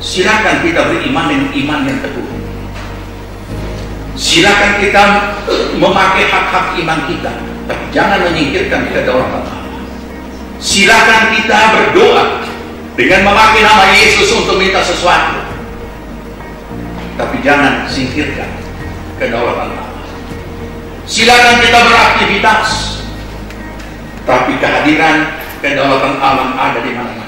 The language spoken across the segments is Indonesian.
Silakan kita beriman dengan iman yang teguh. Silakan kita memakai hak-hak iman kita, tapi jangan menyingkirkan kedaulatan Allah. Silakan kita berdoa dengan memakai nama Yesus untuk minta sesuatu, tapi jangan singkirkan kedaulatan Allah. Silakan kita beraktivitas, tapi kehadiran kedaulatan Allah ada di mana-mana.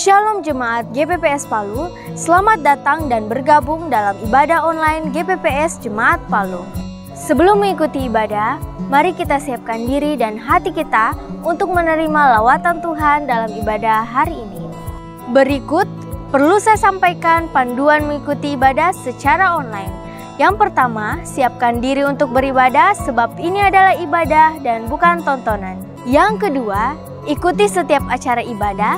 Shalom Jemaat GPPS Palu, selamat datang dan bergabung dalam ibadah online GPPS Jemaat Palu. Sebelum mengikuti ibadah, mari kita siapkan diri dan hati kita untuk menerima lawatan Tuhan dalam ibadah hari ini. Berikut perlu saya sampaikan panduan mengikuti ibadah secara online. Yang pertama, siapkan diri untuk beribadah sebab ini adalah ibadah dan bukan tontonan. Yang kedua, ikuti setiap acara ibadah,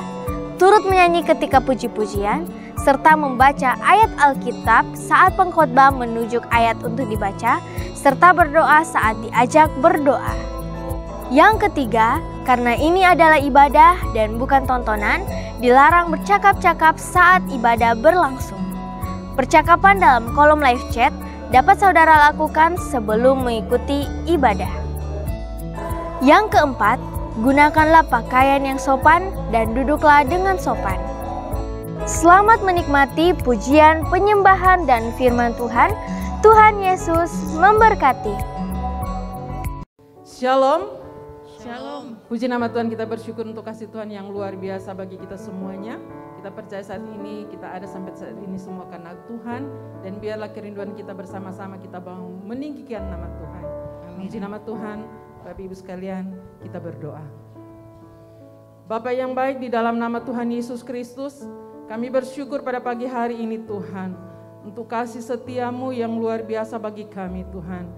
turut menyanyi ketika puji-pujian, serta membaca ayat Alkitab saat pengkhotbah menunjuk ayat untuk dibaca, serta berdoa saat diajak berdoa. Yang ketiga, karena ini adalah ibadah dan bukan tontonan, dilarang bercakap-cakap saat ibadah berlangsung. Percakapan dalam kolom live chat dapat saudara lakukan sebelum mengikuti ibadah. Yang keempat, gunakanlah pakaian yang sopan dan duduklah dengan sopan. Selamat menikmati pujian, penyembahan, dan firman Tuhan. Tuhan Yesus memberkati. Shalom. Shalom. Puji nama Tuhan, kita bersyukur untuk kasih Tuhan yang luar biasa bagi kita semuanya. Kita percaya saat ini kita ada sampai saat ini semua karena Tuhan. Dan biarlah kerinduan kita bersama-sama kita bangun meninggikan nama Tuhan. Puji nama Tuhan. Bapak Ibu sekalian, kita berdoa. Bapa yang baik, di dalam nama Tuhan Yesus Kristus, kami bersyukur pada pagi hari ini Tuhan, untuk kasih setiamu yang luar biasa bagi kami Tuhan.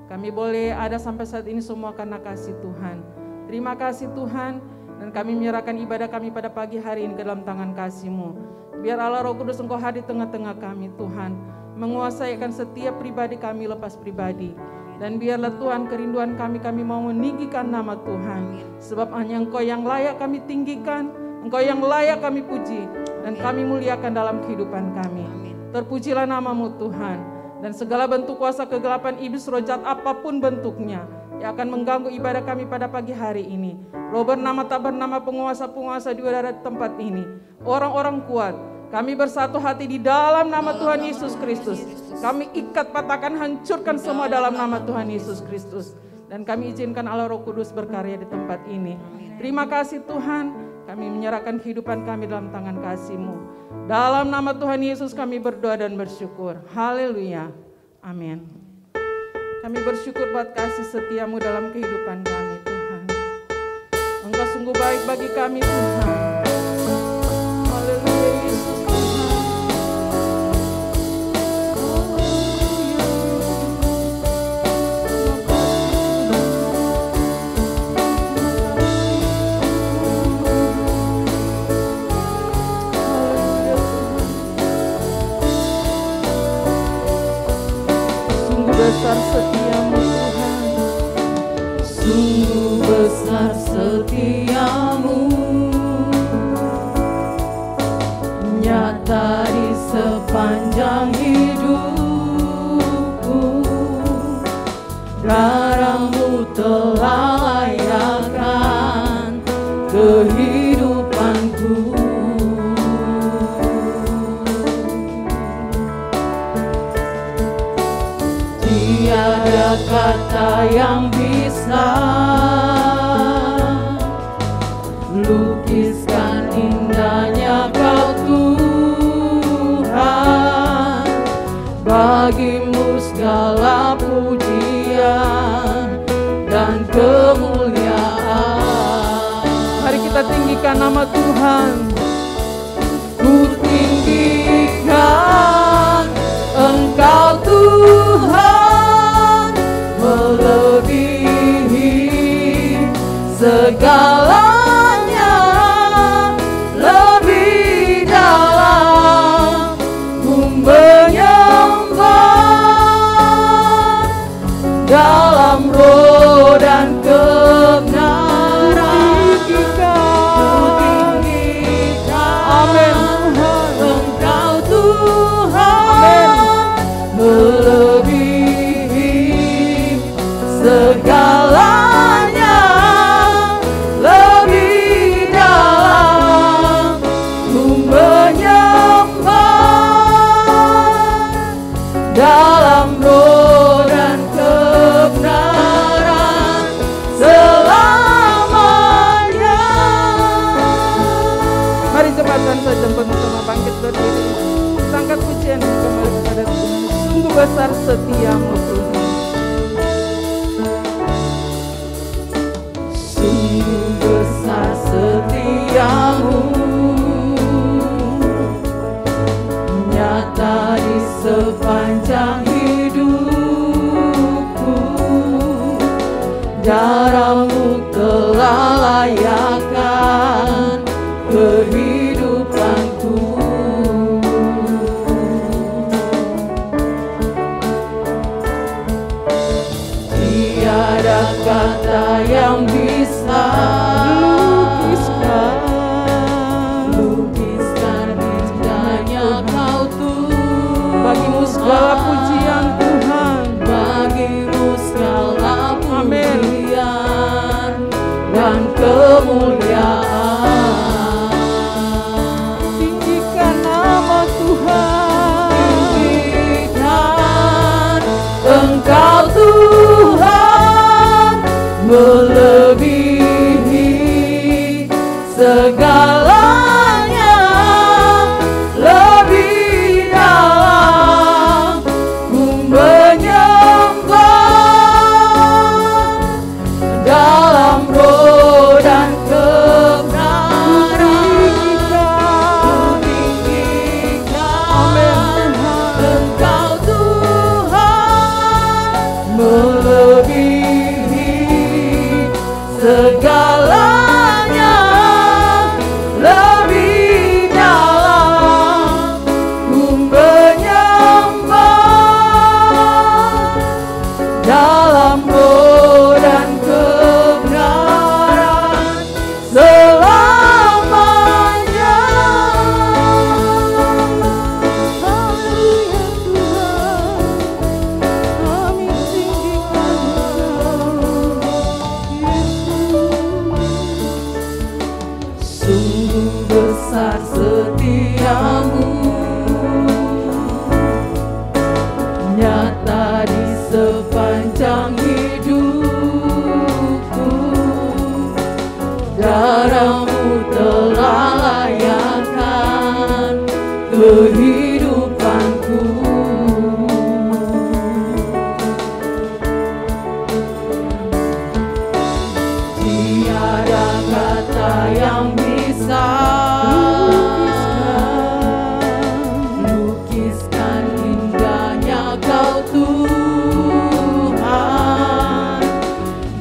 Kami boleh ada sampai saat ini semua karena kasih Tuhan. Terima kasih Tuhan, dan kami menyerahkan ibadah kami pada pagi hari ini ke dalam tangan kasih-Mu. Biar Allah Roh Kudus Engkau hadir di tengah-tengah kami Tuhan, menguasai akan setiap pribadi kami lepas pribadi. Dan biarlah Tuhan kerinduan kami mau meninggikan nama Tuhan. Sebab hanya Engkau yang layak kami tinggikan, Engkau yang layak kami puji, dan kami muliakan dalam kehidupan kami. Terpujilah nama-Mu Tuhan. Dan segala bentuk kuasa kegelapan iblis roh jahat apapun bentuknya yang akan mengganggu ibadah kami pada pagi hari ini. Roh bernama tak bernama penguasa-penguasa di udara tempat ini. Orang-orang kuat, kami bersatu hati di dalam nama Tuhan Yesus Kristus. Kami ikat, patahkan, hancurkan semua dalam nama Tuhan Yesus Kristus. Dan kami izinkan Allah Roh Kudus berkarya di tempat ini. Terima kasih Tuhan, kami menyerahkan kehidupan kami dalam tangan kasih-Mu. Dalam nama Tuhan Yesus kami berdoa dan bersyukur. Haleluya. Amin. Kami bersyukur buat kasih setia-Mu dalam kehidupan kami Tuhan. Engkau sungguh baik bagi kami Tuhan. Haleluya Yesus. Besar setiamu Tuhan, sungguh besar setiamu, nyata di sepanjang hidupku. Darah-Mu telah layakkan kehidupanku. Tiada kata yang bisa lukiskan indahnya Kau Tuhan. Bagi-Mu segala pujian dan kemuliaan. Mari kita tinggikan nama Tuhan. Ku tinggikan Engkau Tuhan, melebihi segalanya, lebih dalam ku menyembah dalam roh dan kebenaran selamanya. Mari jemaat saja bersama bangkit berdiri, angkat pujian kembali kepada Tuhan. Sungguh besar setiamu Tuhan, sungguh besar setiamu, nyata di sepanjang hidupku. Darahmu telah layakkan kehidupanku. Tiada kata yang bisa lukiskan indahnya Kau Tuhan. Bagimu segala pujian Tuhan, bagimu segala pujian dan kemuliaan. Tinggikan nama Tuhan, tinggikan Engkau Tuhan, melebihi segalanya, lebih dalam ku menyembah, dalam roh dan kebenaran ku tinggikan Engkau Tuhan, melebihi segalanya, lebih dalam ku menyembah, dalam roh dan kebenaran selamanya. Haleluya Tuhan, kami tinggikan Engkau Yesus. Sungguh besar setiamu, nyata di sepanjang hidupku. Darahmu telah layakkan kehidupanku. Tiada kata yang bisa lukiskan indahnya Kau Tuhan.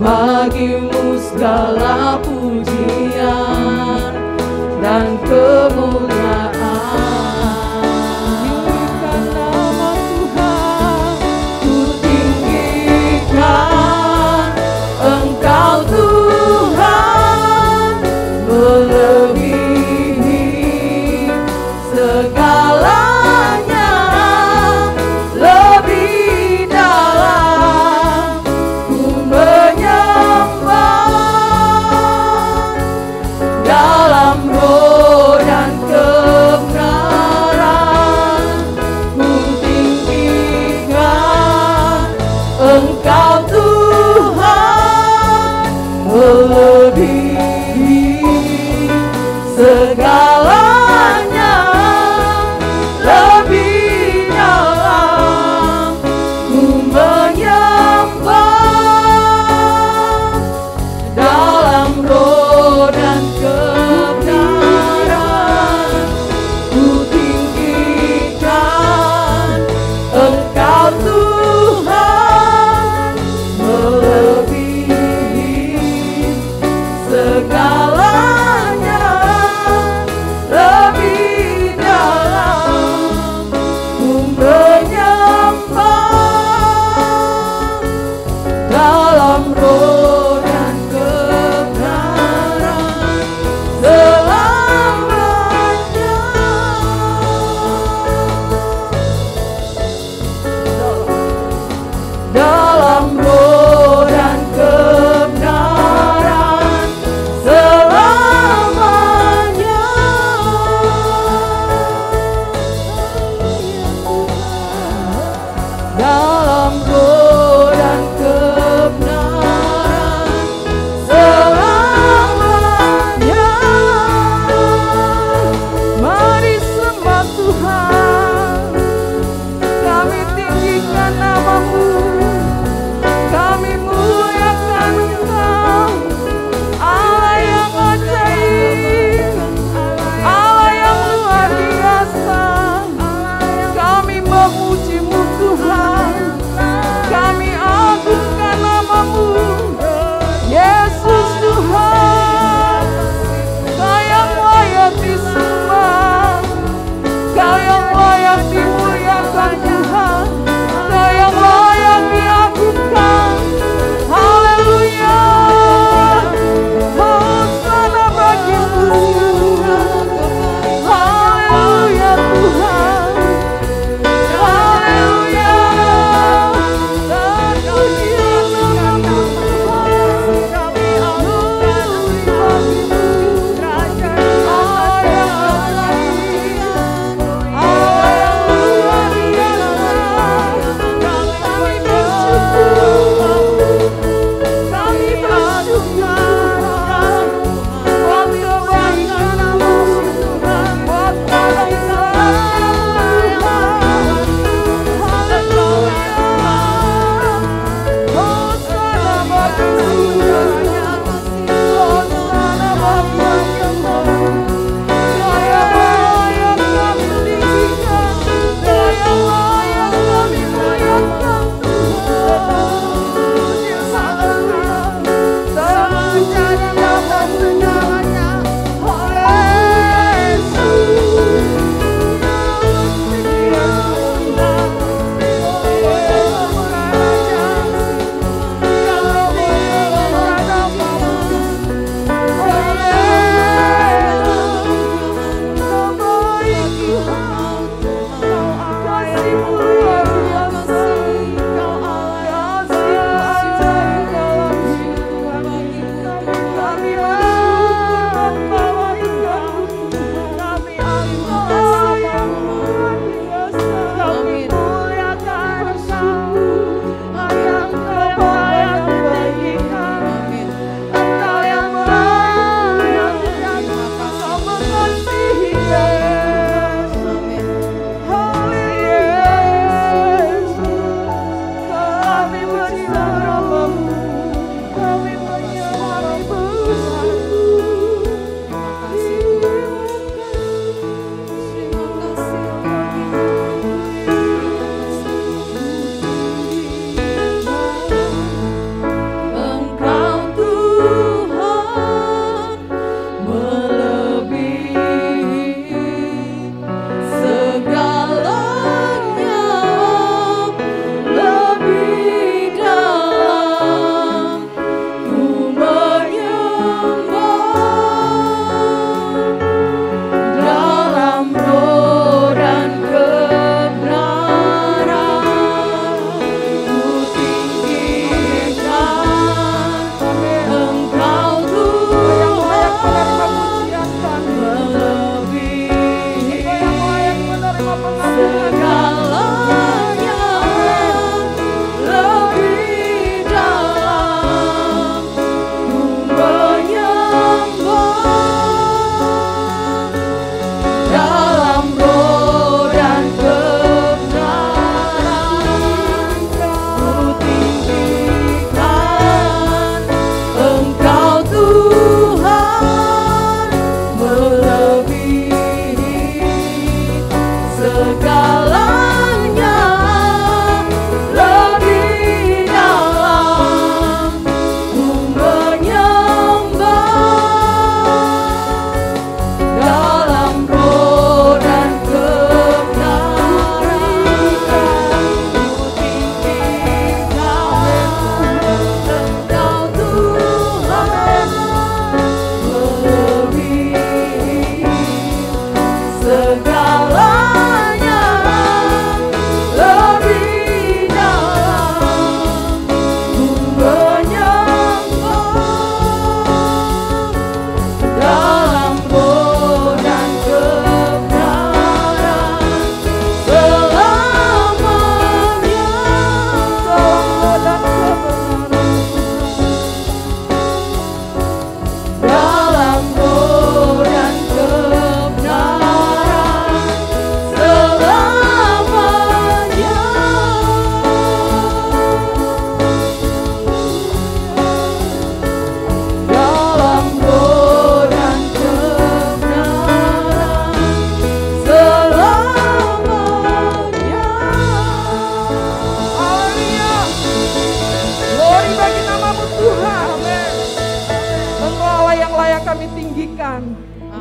Bagimu segala pujian dan kemuliaan. Tinggikan nama Tuhan, ku tinggikan Engkau Tuhan, melebihi segalanya, lebih dalam ku menyembah, dalam roh dan dalam doa dan kebenaran selamanya. Mari sembah Tuhan, kami tinggikan nama-Mu, kami muliakan Engkau, Allah yang ajaib, Allah yang luar biasa. Kami memuji-Mu Tuhan, kami agungkan nama-Mu, Yesus Tuhan. Kau yang layak disembah, Kau yang layak dimuliakan Tuhan, Kau yang layak diagungkan. Haleluya, hosana bagi-Mu. Haleluya Tuhan, haleluya.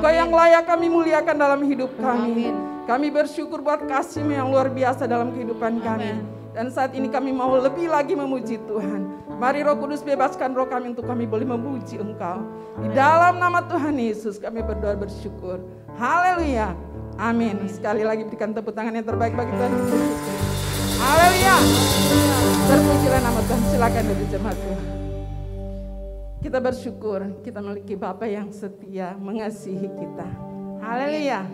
Engkau yang layak kami muliakan dalam hidup kami. Kami bersyukur buat kasih-Mu yang luar biasa dalam kehidupan kami. Dan saat ini kami mau lebih lagi memuji Tuhan. Mari Roh Kudus bebaskan roh kami untuk kami boleh memuji Engkau. Di dalam nama Tuhan Yesus kami berdoa bersyukur. Haleluya. Amin. Sekali lagi berikan tepuk tangan yang terbaik bagi Tuhan Yesus. Haleluya. Terpujilah nama Tuhan. Silakan dari jemaat Tuhan. Kita bersyukur kita memiliki Bapa yang setia mengasihi kita. Haleluya.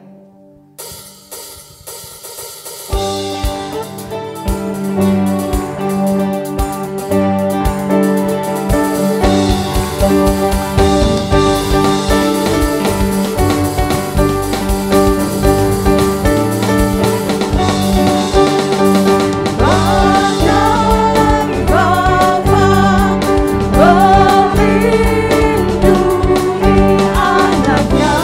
Melindungi anaknya.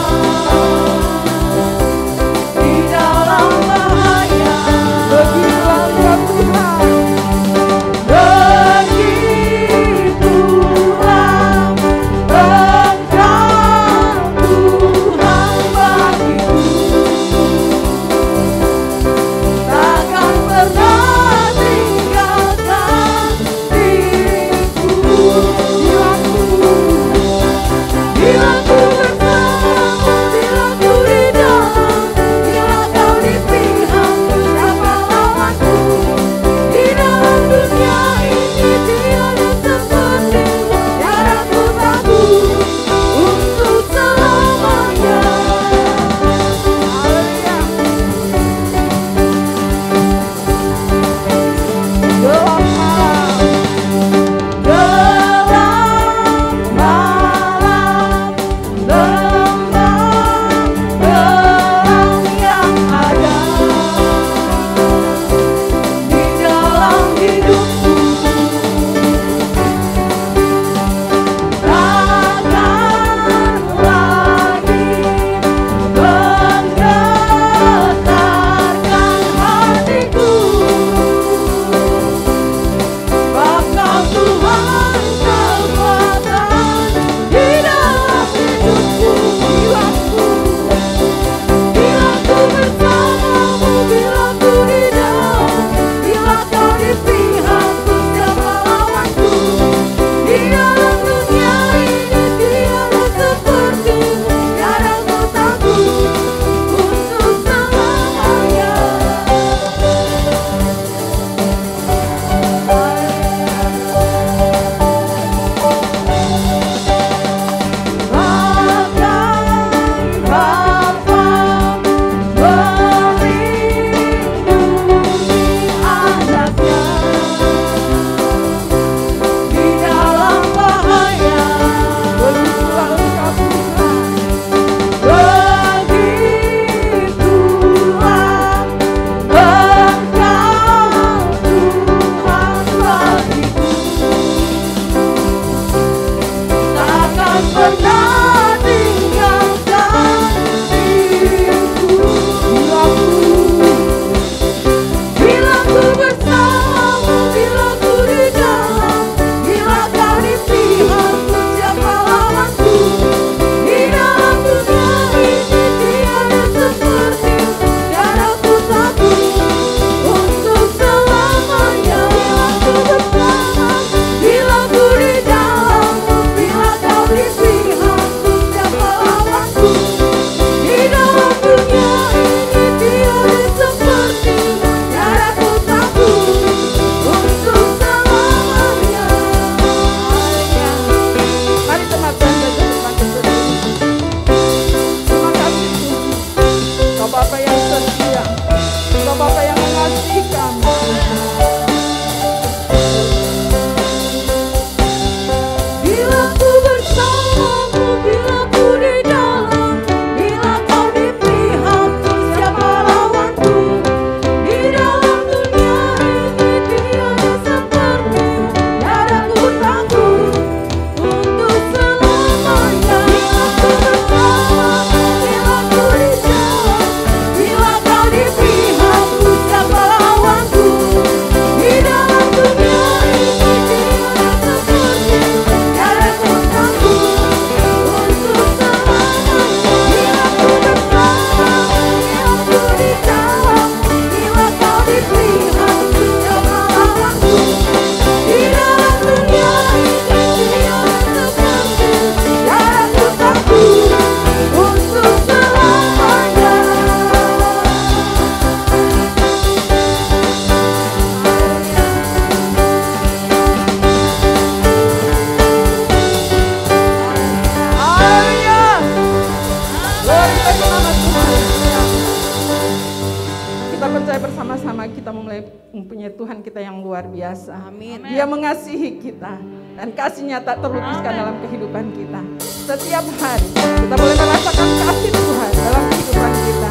Tuhan kita yang luar biasa. Amin. Dia mengasihi kita dan kasihnya tak terlukiskan dalam kehidupan kita. Setiap hari kita boleh merasakan kasih Tuhan dalam kehidupan kita.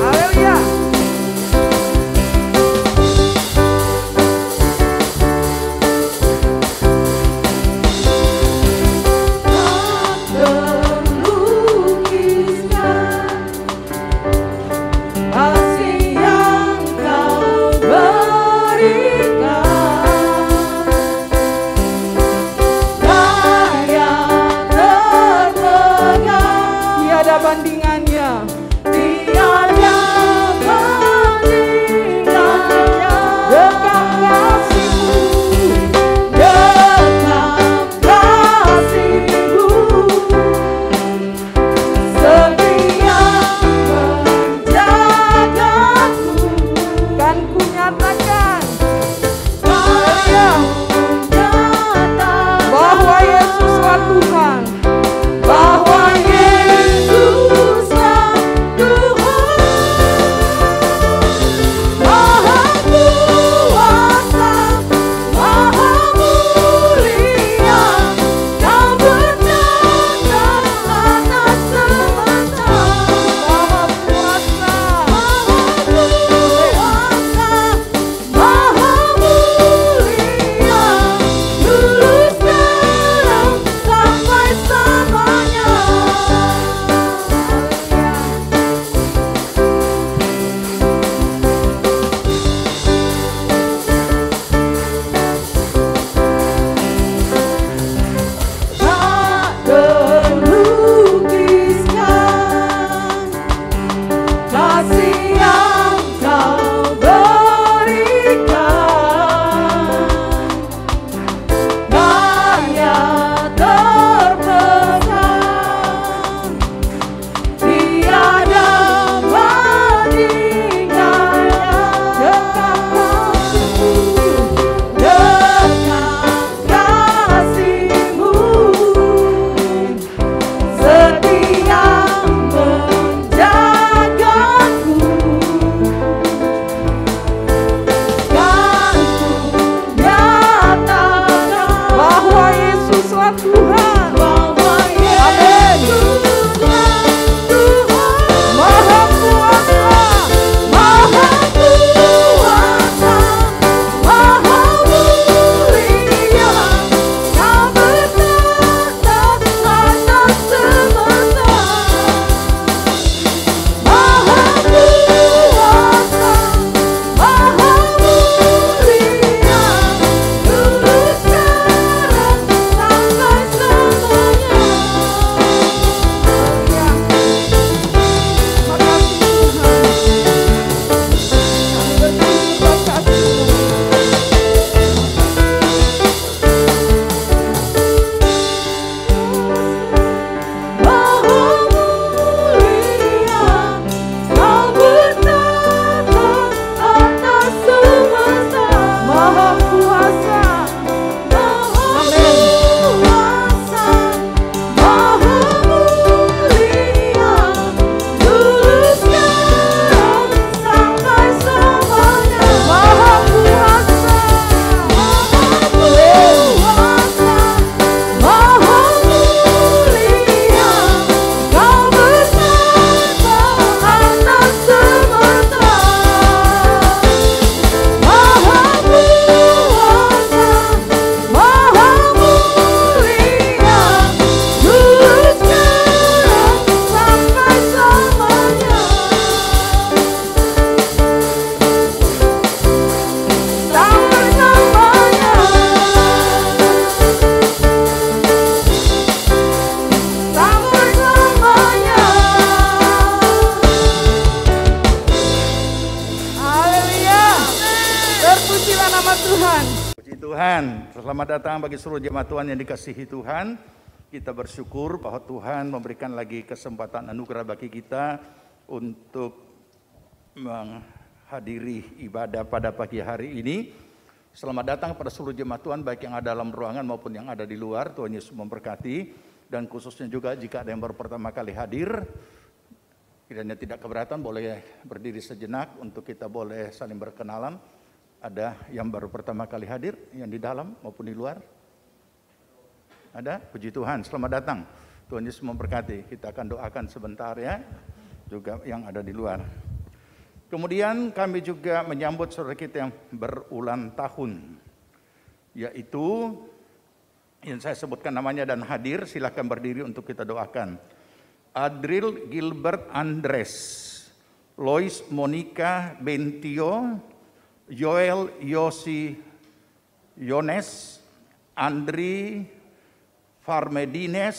Haleluya. Tuhan, selamat datang bagi seluruh jemaat Tuhan yang dikasihi Tuhan. Kita bersyukur bahwa Tuhan memberikan lagi kesempatan anugerah bagi kita untuk menghadiri ibadah pada pagi hari ini. Selamat datang pada seluruh jemaat Tuhan, baik yang ada dalam ruangan maupun yang ada di luar. Tuhan Yesus memberkati, dan khususnya juga jika ada yang baru pertama kali hadir, kiranya tidak keberatan boleh berdiri sejenak untuk kita boleh saling berkenalan. Ada yang baru pertama kali hadir, yang di dalam maupun di luar? Ada? Puji Tuhan, selamat datang. Tuhan Yesus memberkati. Kita akan doakan sebentar ya, juga yang ada di luar. Kemudian kami juga menyambut saudara kita yang berulang tahun, yaitu yang saya sebutkan namanya dan hadir, silakan berdiri untuk kita doakan. Adril Gilbert Andres, Lois Monica Bentio, Joel Yosi Yones, Andri Farmedines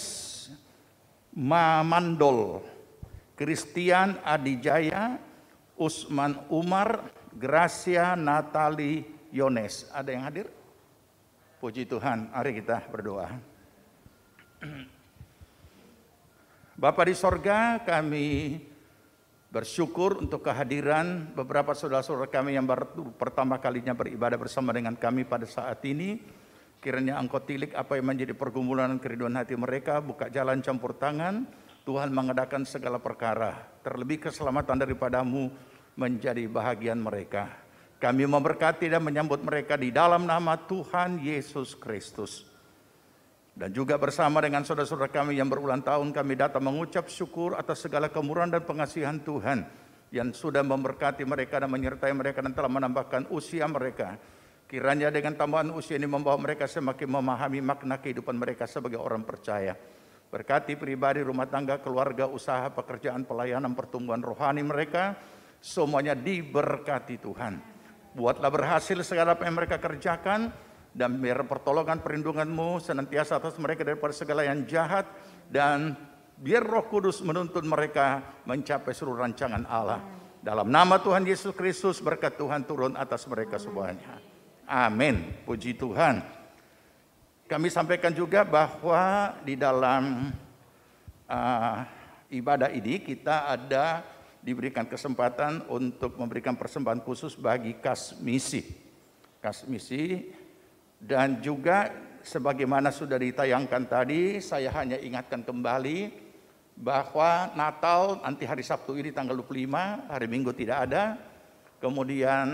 Mamandol, Christian Adijaya, Usman Umar, Gracia Natali Yones. Ada yang hadir? Puji Tuhan, mari kita berdoa. Bapa di sorga, kami bersyukur untuk kehadiran beberapa saudara-saudara kami yang baru pertama kalinya beribadah bersama dengan kami pada saat ini. Kiranya Engkau tilik apa yang menjadi pergumulan dan kerinduan hati mereka, buka jalan campur tangan, Tuhan mengadakan segala perkara. Terlebih keselamatan daripadamu menjadi bahagian mereka. Kami memberkati dan menyambut mereka di dalam nama Tuhan Yesus Kristus. Dan juga bersama dengan saudara-saudara kami yang berulang tahun, kami datang mengucap syukur atas segala kemurahan dan pengasihan Tuhan yang sudah memberkati mereka dan menyertai mereka dan telah menambahkan usia mereka. Kiranya dengan tambahan usia ini membawa mereka semakin memahami makna kehidupan mereka sebagai orang percaya. Berkati pribadi, rumah tangga, keluarga, usaha, pekerjaan, pelayanan, pertumbuhan rohani mereka, semuanya diberkati Tuhan. Buatlah berhasil segala apa yang mereka kerjakan, dan biar pertolongan perlindungan-Mu senantiasa atas mereka daripada segala yang jahat, dan biar Roh Kudus menuntun mereka mencapai seluruh rancangan Allah. Dalam nama Tuhan Yesus Kristus, berkat Tuhan turun atas mereka semuanya. Amin. Puji Tuhan. Kami sampaikan juga bahwa di dalam ibadah ini kita ada diberikan kesempatan untuk memberikan persembahan khusus bagi kas misi. Kas misi, dan juga sebagaimana sudah ditayangkan tadi, saya hanya ingatkan kembali bahwa Natal nanti hari Sabtu ini tanggal 25, hari Minggu tidak ada. Kemudian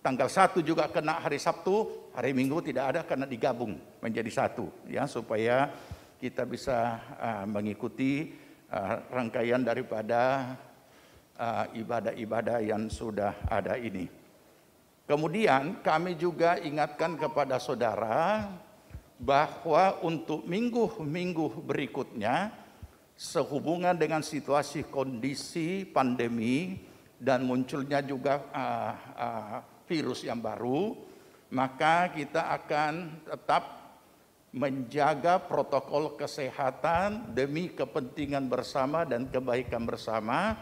tanggal 1 juga kena hari Sabtu, hari Minggu tidak ada karena digabung menjadi satu, ya, supaya kita bisa mengikuti rangkaian daripada ibadah-ibadah yang sudah ada ini. Kemudian kami juga ingatkan kepada saudara bahwa untuk minggu-minggu berikutnya, sehubungan dengan situasi kondisi pandemi dan munculnya juga virus yang baru, maka kita akan tetap menjaga protokol kesehatan demi kepentingan bersama dan kebaikan bersama.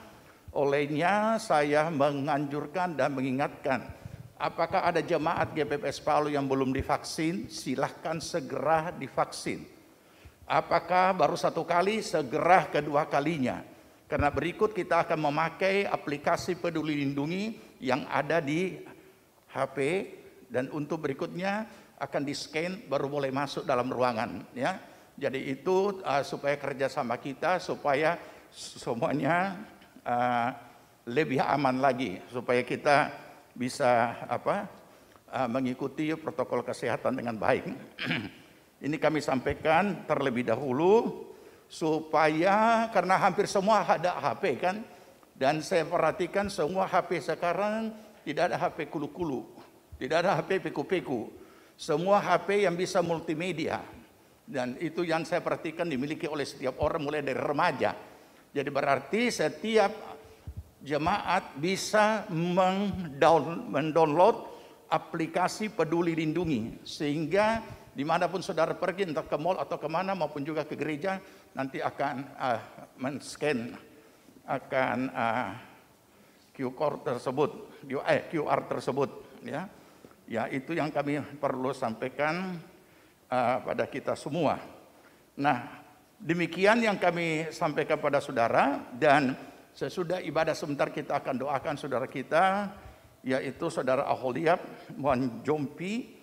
Olehnya saya menganjurkan dan mengingatkan, apakah ada jemaat GPPS Palu yang belum divaksin, silahkan segera divaksin. Apakah baru 1 kali, segera kedua kalinya. Karena berikut kita akan memakai aplikasi Peduli Lindungi yang ada di HP, dan untuk berikutnya akan di-scan baru boleh masuk dalam ruangan, ya. Jadi itu supaya kerjasama kita, supaya semuanya lebih aman lagi, supaya kita bisa mengikuti protokol kesehatan dengan baik. Ini kami sampaikan terlebih dahulu supaya, karena hampir semua ada HP kan, dan saya perhatikan semua HP sekarang tidak ada HP kulu-kulu, tidak ada HP peku-peku, semua HP yang bisa multimedia, dan itu yang saya perhatikan dimiliki oleh setiap orang mulai dari remaja. Jadi berarti setiap jemaat bisa mendownload aplikasi Peduli Lindungi, sehingga dimanapun saudara pergi, entah ke mall atau kemana maupun juga ke gereja, nanti akan men-scan akan QR tersebut, ya. Ya, itu yang kami perlu sampaikan pada kita semua. Nah, demikian yang kami sampaikan pada saudara, dan sesudah ibadah sebentar kita akan doakan saudara kita, yaitu saudara Aholiab Monjompi,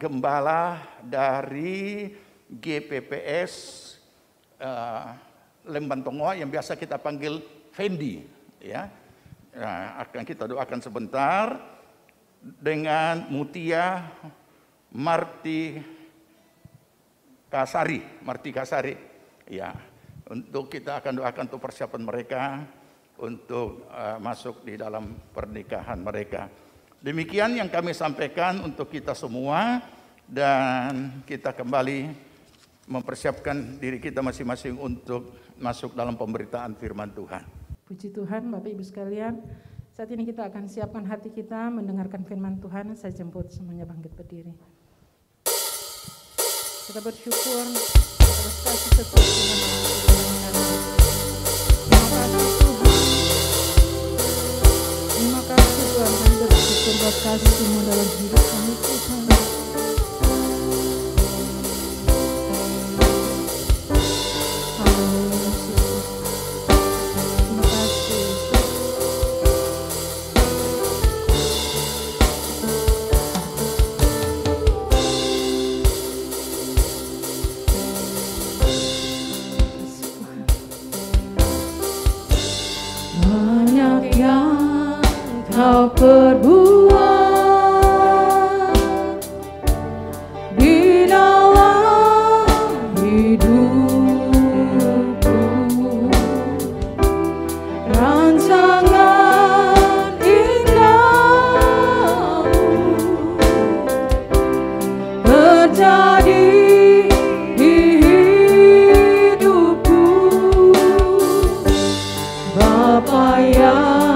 gembala dari GPPS Lembantongoa yang biasa kita panggil Fendi, ya. Nah, akan kita doakan sebentar. dengan Mutia Marti Kasari. Ya, untuk kita akan doakan untuk persiapan mereka untuk masuk di dalam pernikahan mereka. Demikian yang kami sampaikan untuk kita semua, dan kita kembali mempersiapkan diri kita masing-masing untuk masuk dalam pemberitaan firman Tuhan. Puji Tuhan, Bapak Ibu sekalian. Saat ini kita akan siapkan hati kita mendengarkan firman Tuhan. Saya jemput semuanya bangkit berdiri. Kita bersyukur atas kasih setia Tuhan. Terima kasih Tuhan, kami bersyukur buat kasih-Mu dalam hidup kami Tuhan. Kau perbuat di dalam hidupku, rancangan indahmu terjadi di hidupku, Bapa yang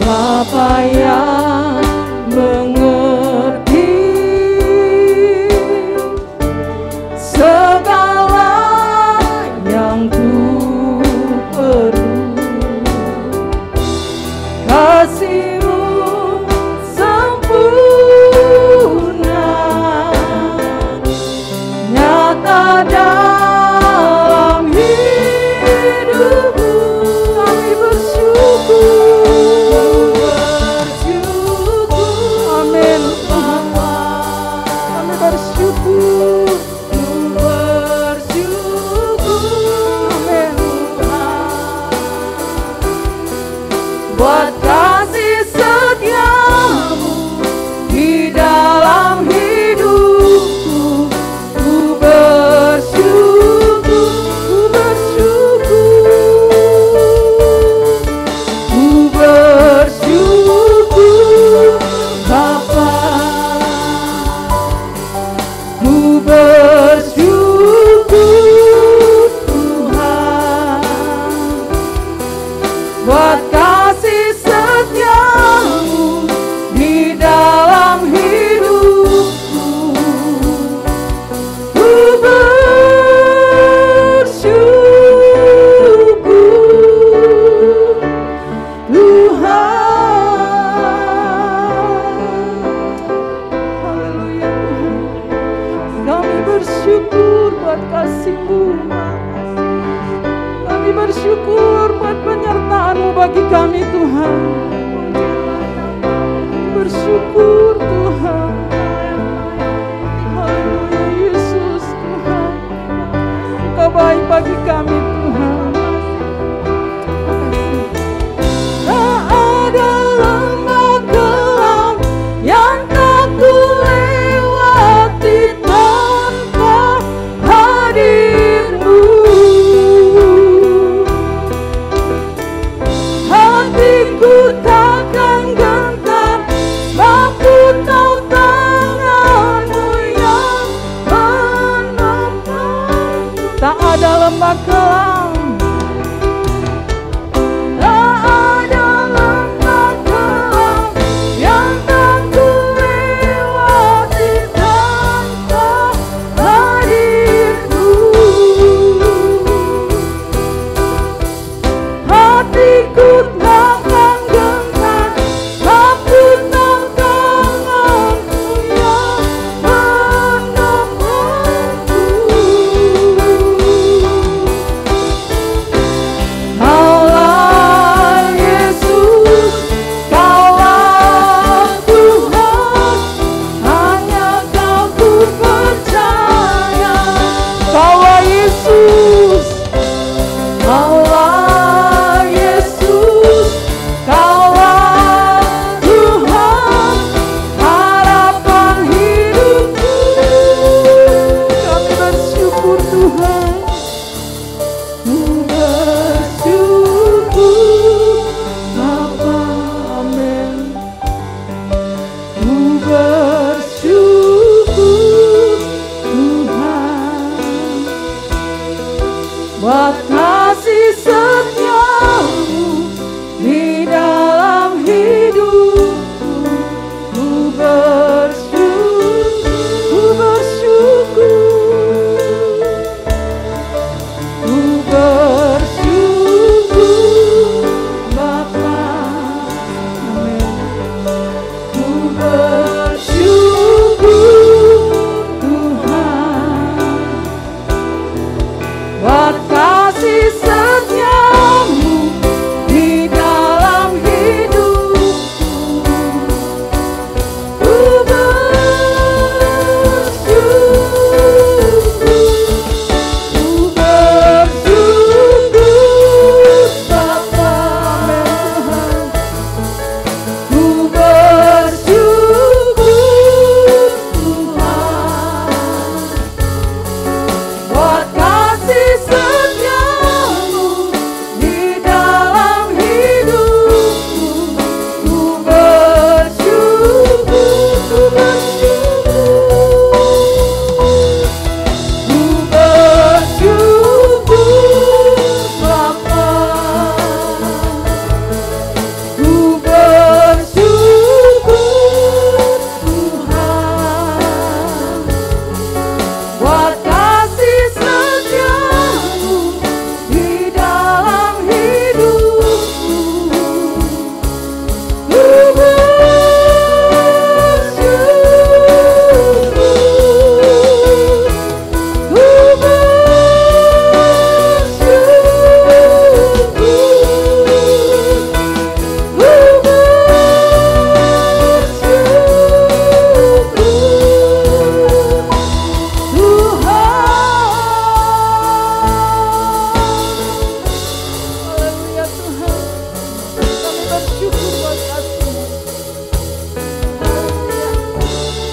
Bapa yang mengerti bersyukur buat kasih-Mu. Kami bersyukur buat penyertaan-Mu bagi kami Tuhan. Bersyukur Tuhan. Haleluya Yesus Tuhan. Engkau baik bagi kami Tuhan. Tak ada lembah kelam yang tak kulewati tanpa hadir-Mu. Hatiku takkan gentar, sebab ku tahu tangan-Mu yang menopangku. Tak ada lembah kelam, tak ada lembah kelam yang tak kulewati tanpa hadir-Mu. Hatiku takkan gentar, sebab ku tahu tangan-Mu yang menopangku. Kaulah Yesus, Kaulah Tuhan, hanya Kau ku percaya. Kaulah Yesus, Kaulah Yesus, Kaulah Tuhan, harapan hidupku. Kami bersyukur Tuhan, ku bersyukur Bapa, amin. Ku bersyukur Tuhan buat kasih setia-Mu di dalam hidupku. Ku bersyukur, ku bersyukur, ku bersyukur Bapa, amin. Ku bersyukur Tuhan buat kasih setia-Mu di dalam hidupku. Ku bersyukur Bapa, amin. Ku bersyukur Tuhan buat kasih setia-Mu di dalam hidupku. Ku bersyukur, ku bersyukur Bapa. Ku bersyukur Tuhan buat kasih setia-Mu di dalam hidupku. Ku Haleluya Tuhan, kami bersyukur buat kasih-Mu.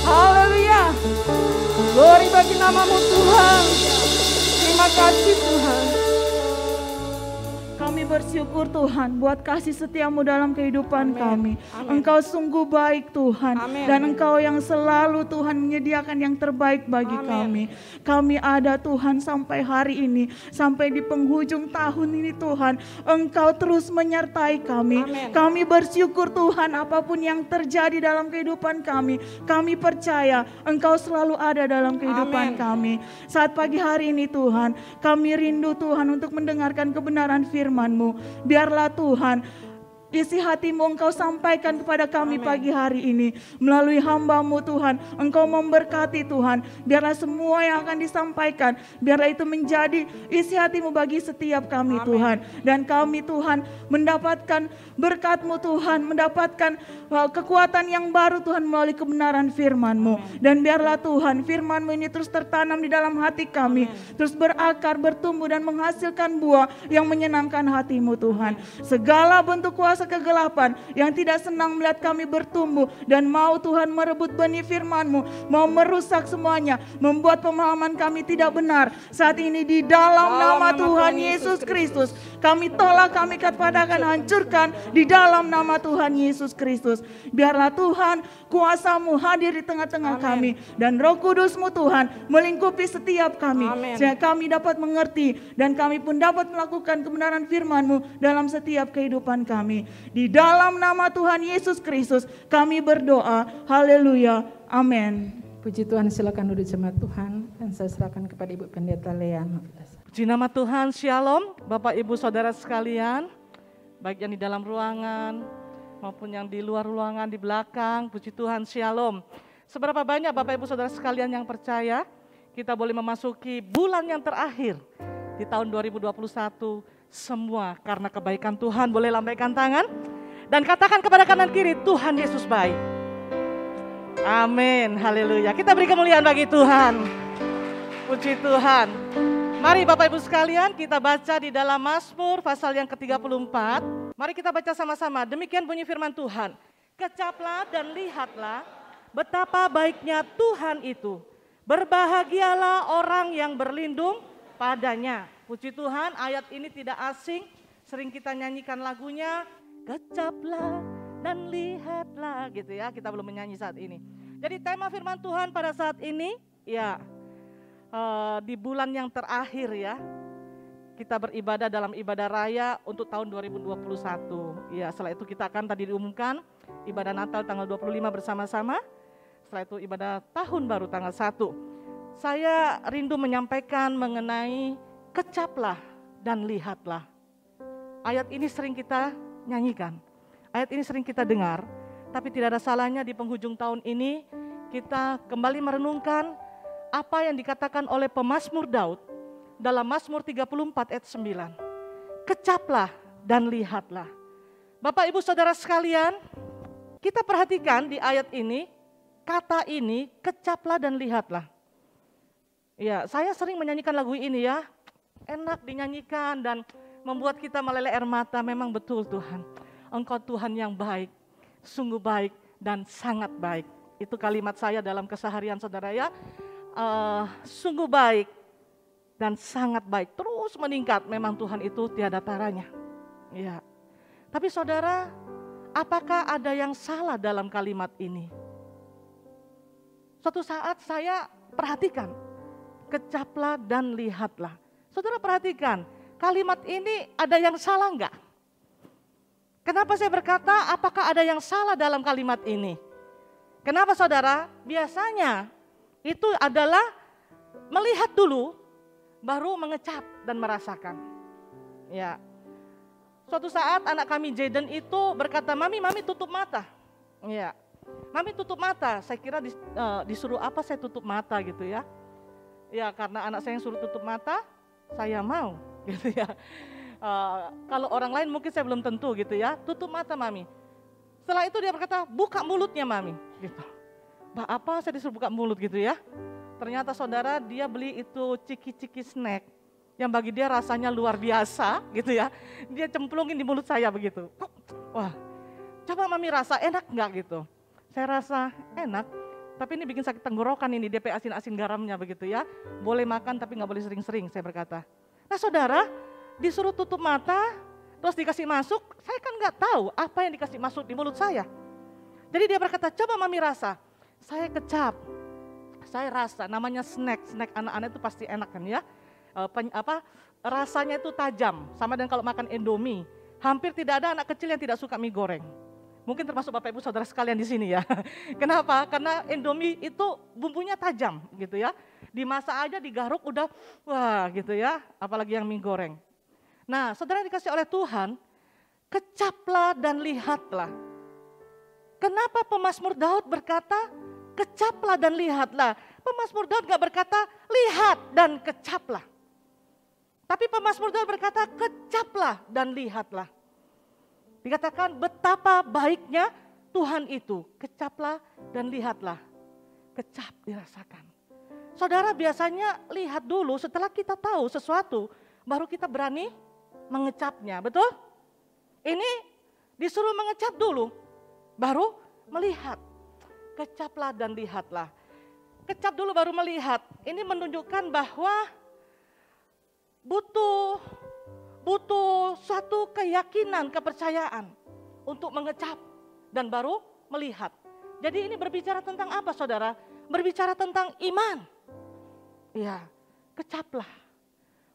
Haleluya, glory bagi nama-Mu Tuhan. Terima kasih Tuhan. Kami bersyukur Tuhan buat kasih setia-Mu dalam kehidupan Amin. kami. Amin. Engkau sungguh baik Tuhan. Amin. Dan Engkau yang selalu Tuhan menyediakan yang terbaik bagi Amin. kami. Kami ada Tuhan sampai hari ini. Sampai di penghujung tahun ini Tuhan. Engkau terus menyertai kami. Amin. Kami bersyukur Tuhan apapun yang terjadi dalam kehidupan kami. Kami percaya Engkau selalu ada dalam kehidupan Amin. kami. Saat pagi hari ini Tuhan. Kami rindu Tuhan untuk mendengarkan kebenaran firman-Mu. Biarlah Tuhan isi hatimu Engkau sampaikan kepada kami Amin. pagi hari ini. Melalui hamba-Mu Tuhan, Engkau memberkati Tuhan. Biarlah semua yang akan disampaikan, biarlah itu menjadi isi hati-Mu bagi setiap kami Amin. Tuhan. Dan kami Tuhan mendapatkan berkat-Mu Tuhan, mendapatkan kekuatan yang baru Tuhan melalui kebenaran firman-Mu. Dan biarlah Tuhan firman-Mu ini terus tertanam di dalam hati kami. Terus berakar, bertumbuh dan menghasilkan buah yang menyenangkan hati-Mu Tuhan. Segala bentuk kuasa kegelapan yang tidak senang melihat kami bertumbuh dan mau Tuhan merebut benih firman-Mu, mau merusak semuanya, membuat pemahaman kami tidak benar. Saat ini di dalam nama Tuhan Yesus Kristus, kami tolak, kami katakan hancurkan di dalam nama Tuhan Yesus Kristus. Biarlah Tuhan kuasa-Mu hadir di tengah-tengah kami dan Roh Kudus-Mu Tuhan melingkupi setiap kami. Amin. Sehingga kami dapat mengerti dan kami pun dapat melakukan kebenaran firman-Mu dalam setiap kehidupan kami. Di dalam nama Tuhan Yesus Kristus kami berdoa. Haleluya. Amin. Puji Tuhan, silakan duduk jemaat Tuhan. Dan saya serahkan kepada Ibu Pendeta Lea. Puji nama Tuhan, Shalom Bapak Ibu Saudara sekalian, baik yang di dalam ruangan maupun yang di luar ruangan, di belakang. Puji Tuhan, Shalom. Seberapa banyak Bapak Ibu Saudara sekalian yang percaya kita boleh memasuki bulan yang terakhir di tahun 2021, semua karena kebaikan Tuhan. Boleh lambaikan tangan dan katakan kepada kanan kiri, Tuhan Yesus baik. Amin, haleluya. Kita beri kemuliaan bagi Tuhan. Puji Tuhan. Mari Bapak Ibu sekalian, kita baca di dalam Mazmur pasal yang ke-34. Mari kita baca sama-sama. Demikian bunyi firman Tuhan. Kecaplah dan lihatlah betapa baiknya Tuhan itu. Berbahagialah orang yang berlindung padanya. Puji Tuhan, ayat ini tidak asing. Sering kita nyanyikan lagunya. Kecaplah dan lihatlah, gitu ya. Kita belum menyanyi saat ini. Jadi tema firman Tuhan pada saat ini, ya, di bulan yang terakhir ya, kita beribadah dalam ibadah raya untuk tahun 2021. Ya, setelah itu kita akan tadi diumumkan ibadah Natal tanggal 25 bersama-sama. Setelah itu ibadah tahun baru tanggal 1. Saya rindu menyampaikan mengenai kecaplah dan lihatlah. Ayat ini sering kita nyanyikan. Ayat ini sering kita dengar. Tapi tidak ada salahnya di penghujung tahun ini kita kembali merenungkan apa yang dikatakan oleh pemazmur Daud dalam Mazmur 34 ayat 9. Kecaplah dan lihatlah. Bapak Ibu Saudara sekalian, kita perhatikan di ayat ini, kata ini kecaplah dan lihatlah. Ya, saya sering menyanyikan lagu ini ya, enak dinyanyikan dan membuat kita meleleh air mata. Memang betul Tuhan, Engkau Tuhan yang baik, sungguh baik dan sangat baik. Itu kalimat saya dalam keseharian saudara ya. Sungguh baik dan sangat baik, terus meningkat. Memang Tuhan itu tiada taranya. Ya. Tapi saudara, apakah ada yang salah dalam kalimat ini? Suatu saat saya perhatikan, kecaplah dan lihatlah. Saudara perhatikan, kalimat ini ada yang salah enggak? Kenapa saya berkata apakah ada yang salah dalam kalimat ini? Kenapa saudara? Biasanya itu adalah melihat dulu, baru mengecap dan merasakan. Ya, suatu saat anak kami Jaden itu berkata, mami tutup mata. Ya, mami tutup mata. Saya kira disuruh apa saya tutup mata gitu ya. Ya, karena anak saya yang suruh tutup mata, saya mau gitu ya. Kalau orang lain mungkin saya belum tentu gitu ya. Tutup mata mami. Setelah itu dia berkata, buka mulutnya mami. Gitu. Bah, apa saya disuruh buka mulut gitu ya. Ternyata saudara dia beli itu ciki-ciki snack. Yang bagi dia rasanya luar biasa gitu ya. Dia cemplungin di mulut saya begitu. Wah, coba mami rasa enak enggak gitu. Saya rasa enak. Tapi ini bikin sakit tenggorokan ini, DP asin-asin garamnya begitu ya. Boleh makan tapi nggak boleh sering-sering saya berkata. Nah saudara, disuruh tutup mata, terus dikasih masuk, saya kan nggak tahu apa yang dikasih masuk di mulut saya. Jadi dia berkata, coba mami rasa. Saya kecap, saya rasa namanya snack anak-anak itu pasti enak kan ya. Rasanya itu tajam, sama dengan kalau makan Indomie. Hampir tidak ada anak kecil yang tidak suka mie goreng. Mungkin termasuk Bapak Ibu Saudara sekalian di sini ya. Kenapa? Karena Indomie itu bumbunya tajam gitu ya. Dimasak aja, digaruk udah wah gitu ya. Apalagi yang mie goreng. Nah saudara dikasih oleh Tuhan, kecaplah dan lihatlah. Kenapa pemazmur Daud berkata, kecaplah dan lihatlah? Pemazmur Daud gak berkata, lihat dan kecaplah. Tapi pemazmur Daud berkata, kecaplah dan lihatlah. Dikatakan betapa baiknya Tuhan itu, kecaplah dan lihatlah. Kecap dirasakan. Saudara biasanya lihat dulu setelah kita tahu sesuatu, baru kita berani mengecapnya, betul? Ini disuruh mengecap dulu, baru melihat. Kecaplah dan lihatlah. Kecap dulu baru melihat. Ini menunjukkan bahwa butuh suatu keyakinan, kepercayaan untuk mengecap dan baru melihat. Jadi ini berbicara tentang apa, saudara? Berbicara tentang iman. Ya, kecaplah.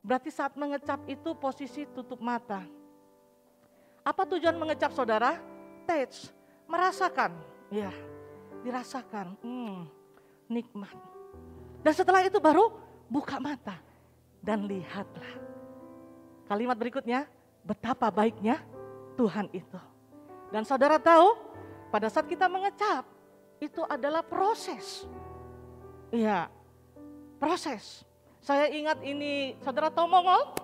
Berarti saat mengecap itu posisi tutup mata. Apa tujuan mengecap, saudara? Taste, merasakan. Ya, dirasakan. Nikmat. Dan setelah itu baru buka mata dan lihatlah. Kalimat berikutnya, betapa baiknya Tuhan itu. Dan saudara tahu, pada saat kita mengecap, itu adalah proses. Iya, proses. Saya ingat ini, saudara tahu Mongol?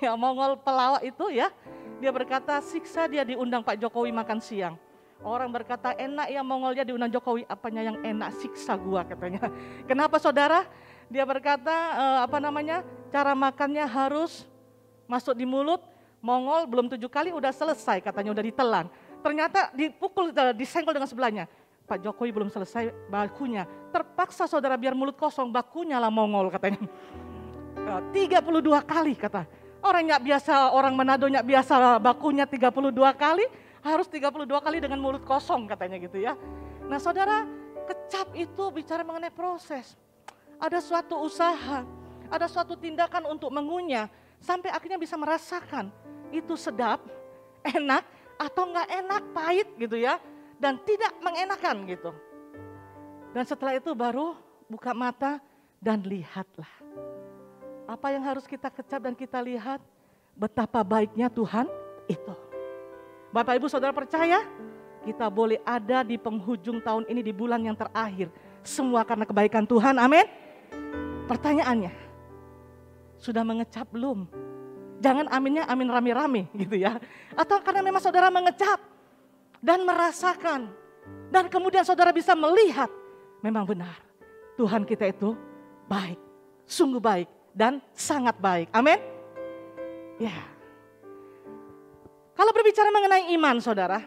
Ya, Mongol pelawak itu ya, dia berkata siksa dia diundang Pak Jokowi makan siang. Orang berkata enak ya Mongolnya diundang Jokowi, apanya yang enak, siksa gua katanya. Kenapa saudara? Dia berkata cara makannya harus masuk di mulut. Mongol belum 7 kali udah selesai katanya, udah ditelan. Ternyata dipukul, disenggol dengan sebelahnya. Pak Jokowi belum selesai bakunya. Terpaksa saudara biar mulut kosong, bakunya lah Mongol katanya. 32 kali kata. Orang Manado nyak biasa bakunya 32 kali. Harus 32 kali dengan mulut kosong katanya gitu ya. Nah saudara, kecap itu bicara mengenai proses. Ada suatu usaha, ada suatu tindakan untuk mengunyah. Sampai akhirnya bisa merasakan itu sedap, enak atau enggak enak, pahit gitu ya. Dan tidak mengenakan gitu. Dan setelah itu baru buka mata dan lihatlah. Apa yang harus kita kecap dan kita lihat? Betapa baiknya Tuhan itu. Bapak Ibu Saudara percaya? Kita boleh ada di penghujung tahun ini di bulan yang terakhir. Semua karena kebaikan Tuhan, amin. Pertanyaannya, sudah mengecap belum? Jangan aminnya amin rame-rame gitu ya. Atau karena memang saudara mengecap dan merasakan. Dan kemudian saudara bisa melihat, memang benar Tuhan kita itu baik, sungguh baik dan sangat baik, amin. Ya. Kalau berbicara mengenai iman saudara,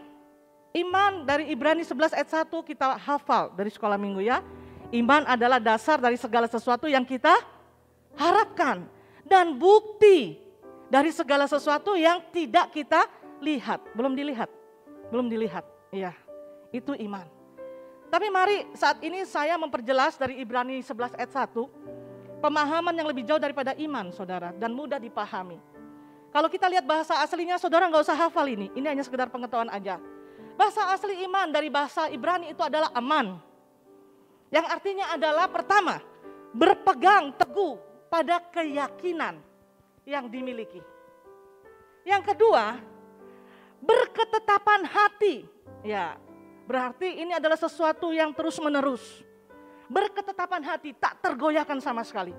iman dari Ibrani 11 ayat 1 kita hafal dari sekolah minggu ya. Iman adalah dasar dari segala sesuatu yang kita harapkan. Dan bukti dari segala sesuatu yang tidak kita lihat. Belum dilihat, iya itu iman. Tapi mari saat ini saya memperjelas dari Ibrani 11 ayat 1. Pemahaman yang lebih jauh daripada iman saudara dan mudah dipahami. Kalau kita lihat bahasa aslinya, saudara nggak usah hafal ini hanya sekedar pengetahuan aja. Bahasa asli iman dari bahasa Ibrani itu adalah aman. Yang artinya adalah pertama, berpegang teguh pada keyakinan yang dimiliki. Yang kedua, berketetapan hati. Ya, berarti ini adalah sesuatu yang terus menerus. Berketetapan hati, tak tergoyahkan sama sekali.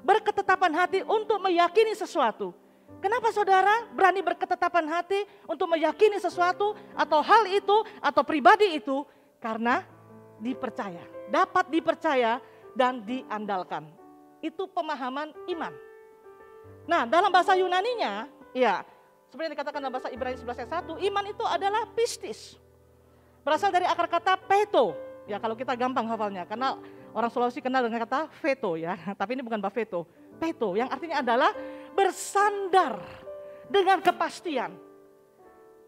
Berketetapan hati untuk meyakini sesuatu. Kenapa saudara berani berketetapan hati untuk meyakini sesuatu atau hal itu atau pribadi itu? Karena dipercaya, dapat dipercaya dan diandalkan. Itu pemahaman iman. Nah dalam bahasa Yunaninya, ya seperti yang dikatakan dalam bahasa Ibrani 11 ayat 1, iman itu adalah pistis. Berasal dari akar kata peto. Ya kalau kita gampang hafalnya, karena orang Sulawesi kenal dengan kata veto ya. Tapi ini bukan veto, peto yang artinya adalah bersandar dengan kepastian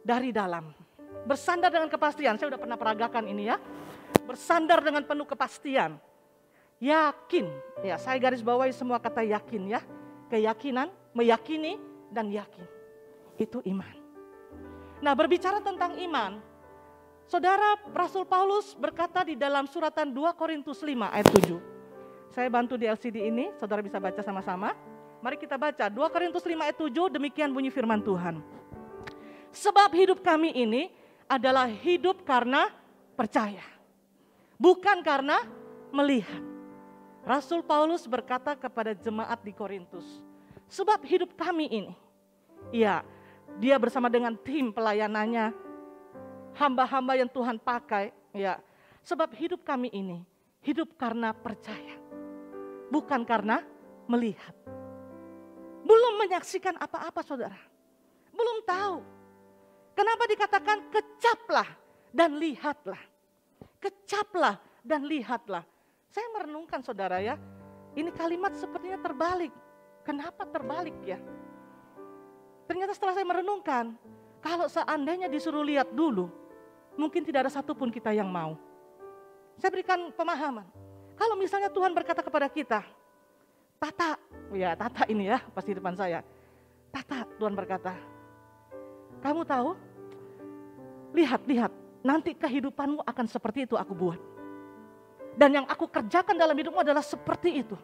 dari dalam. Bersandar dengan kepastian, saya sudah pernah peragakan ini ya. Bersandar dengan penuh kepastian. Yakin, ya saya garis bawahi semua kata yakin ya. Keyakinan, meyakini dan yakin. Itu iman. Nah berbicara tentang iman, saudara Rasul Paulus berkata di dalam suratan 2 Korintus 5 ayat 7. Saya bantu di LCD ini, saudara bisa baca sama-sama. Mari kita baca 2 Korintus 5 ayat 7, demikian bunyi firman Tuhan. Sebab hidup kami ini adalah hidup karena percaya, bukan karena melihat. Rasul Paulus berkata kepada jemaat di Korintus, sebab hidup kami ini, ya, dia bersama dengan tim pelayanannya, hamba-hamba yang Tuhan pakai, ya, sebab hidup kami ini hidup karena percaya, bukan karena melihat. Belum menyaksikan apa-apa, saudara. Belum tahu. Kenapa dikatakan kecaplah dan lihatlah. Kecaplah dan lihatlah. Saya merenungkan, saudara, ya. Ini kalimat sepertinya terbalik. Kenapa terbalik, ya? Ternyata setelah saya merenungkan, kalau seandainya disuruh lihat dulu, mungkin tidak ada satupun kita yang mau. Saya berikan pemahaman. Kalau misalnya Tuhan berkata kepada kita, Tata, ya Tata ini ya, pasti depan saya. Tata, Tuhan berkata, kamu tahu, lihat, nanti kehidupanmu akan seperti itu aku buat. Dan yang aku kerjakan dalam hidupmu adalah seperti itu.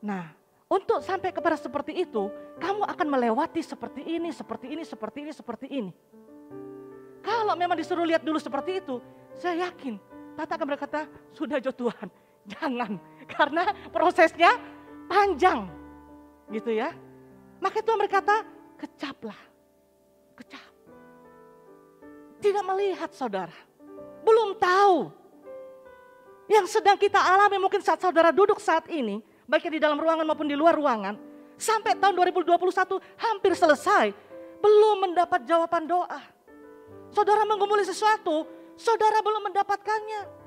Nah, untuk sampai kepada seperti itu, kamu akan melewati seperti ini, seperti ini, seperti ini, seperti ini. Kalau memang disuruh lihat dulu seperti itu, saya yakin Tata akan berkata, sudah Jo Tuhan, jangan. Karena prosesnya panjang, gitu ya. Maka Tuhan berkata, kecaplah. Kecap. Tidak melihat, saudara. Belum tahu. Yang sedang kita alami mungkin saat saudara duduk saat ini, baik di dalam ruangan maupun di luar ruangan, sampai tahun 2021 hampir selesai, belum mendapat jawaban doa. Saudara menggumuli sesuatu, saudara belum mendapatkannya.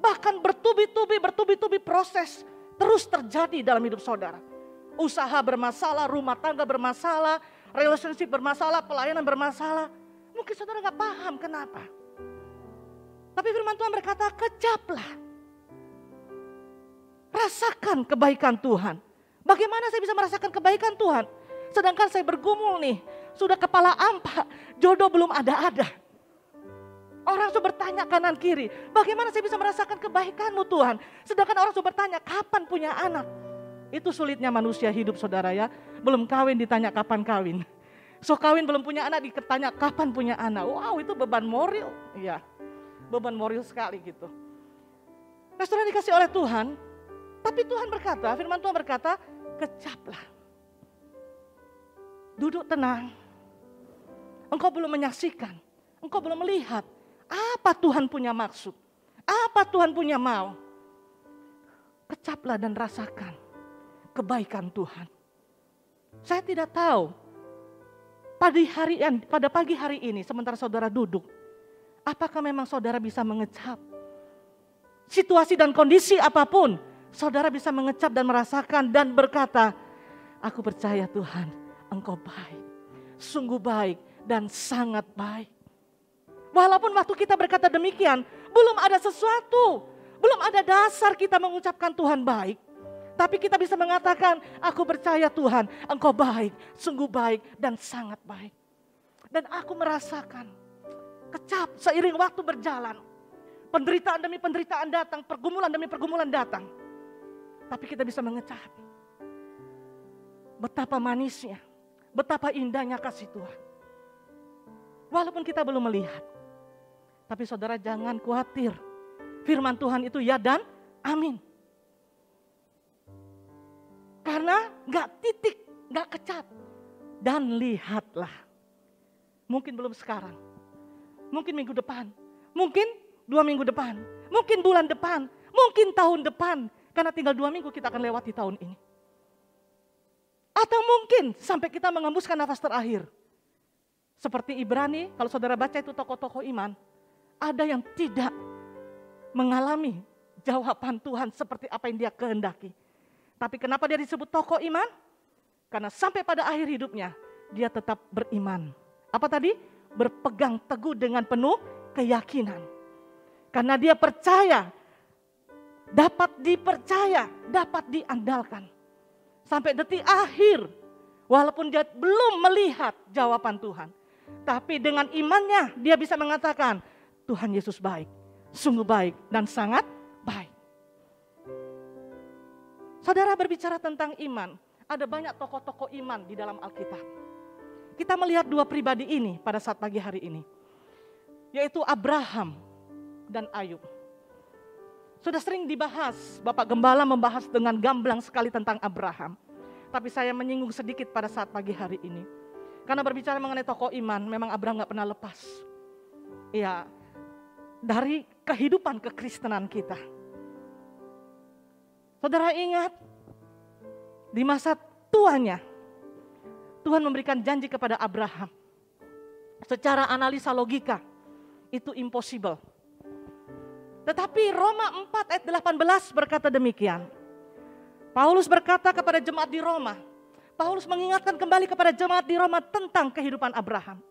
Bahkan bertubi-tubi proses terus terjadi dalam hidup saudara. Usaha bermasalah, rumah tangga bermasalah, relationship bermasalah, pelayanan bermasalah. Mungkin saudara gak paham kenapa. Tapi firman Tuhan berkata, kecaplah. Rasakan kebaikan Tuhan. Bagaimana saya bisa merasakan kebaikan Tuhan? Sedangkan saya bergumul nih, sudah kepala ampak, jodoh belum ada-ada. Orang sudah bertanya kanan kiri, bagaimana saya bisa merasakan kebaikan-Mu Tuhan? Sedangkan orang sudah bertanya, kapan punya anak? Itu sulitnya manusia hidup, saudara ya. Belum kawin ditanya kapan kawin. So kawin belum punya anak ditanya kapan punya anak. Wow, itu beban moral. Iya, beban moral sekali gitu. Nah, saudara dikasih oleh Tuhan, tapi Tuhan berkata, firman Tuhan berkata, kecaplah. Duduk tenang. Engkau belum menyaksikan, engkau belum melihat apa Tuhan punya maksud, apa Tuhan punya mau. Kecaplah dan rasakan kebaikan Tuhan. Saya tidak tahu pada pagi hari ini sementara saudara duduk, apakah memang saudara bisa mengecap situasi dan kondisi apapun, saudara bisa mengecap dan merasakan dan berkata, aku percaya Tuhan, Engkau baik, sungguh baik dan sangat baik. Walaupun waktu kita berkata demikian, belum ada sesuatu, belum ada dasar kita mengucapkan Tuhan baik. Tapi kita bisa mengatakan, aku percaya Tuhan, Engkau baik, sungguh baik dan sangat baik. Dan aku merasakan, kecap seiring waktu berjalan. Penderitaan demi penderitaan datang, pergumulan demi pergumulan datang. Tapi kita bisa mengecap. Betapa manisnya, betapa indahnya kasih Tuhan. Walaupun kita belum melihat. Tapi saudara jangan khawatir. Firman Tuhan itu ya dan amin. Karena gak titik, gak kecap. Dan lihatlah. Mungkin belum sekarang. Mungkin minggu depan. Mungkin 2 minggu depan. Mungkin bulan depan. Mungkin tahun depan. Karena tinggal 2 minggu kita akan lewati tahun ini. Atau mungkin sampai kita mengembuskan nafas terakhir. Seperti Ibrani, kalau saudara baca itu tokoh-tokoh iman. Ada yang tidak mengalami jawaban Tuhan seperti apa yang dia kehendaki. Tapi kenapa dia disebut tokoh iman? Karena sampai pada akhir hidupnya, dia tetap beriman. Apa tadi? Berpegang teguh dengan penuh keyakinan. Karena dia percaya, dapat dipercaya, dapat diandalkan. Sampai detik akhir, walaupun dia belum melihat jawaban Tuhan. Tapi dengan imannya dia bisa mengatakan, Tuhan Yesus baik, sungguh baik dan sangat baik. Saudara berbicara tentang iman, ada banyak tokoh-tokoh iman di dalam Alkitab. kita melihat dua pribadi ini pada saat pagi hari ini. Yaitu Abraham dan Ayub. Sudah sering dibahas, Bapak Gembala membahas dengan gamblang sekali tentang Abraham. Tapi saya menyinggung sedikit pada saat pagi hari ini. Karena berbicara mengenai tokoh iman, memang Abraham gak pernah lepas. Ya, dari kehidupan kekristenan kita. Saudara ingat, di masa tuanya, Tuhan memberikan janji kepada Abraham. Secara analisa logika, itu impossible. Tetapi Roma 4 ayat 18 berkata demikian. Paulus berkata kepada jemaat di Roma. Paulus mengingatkan kembali kepada jemaat di Roma tentang kehidupan Abraham.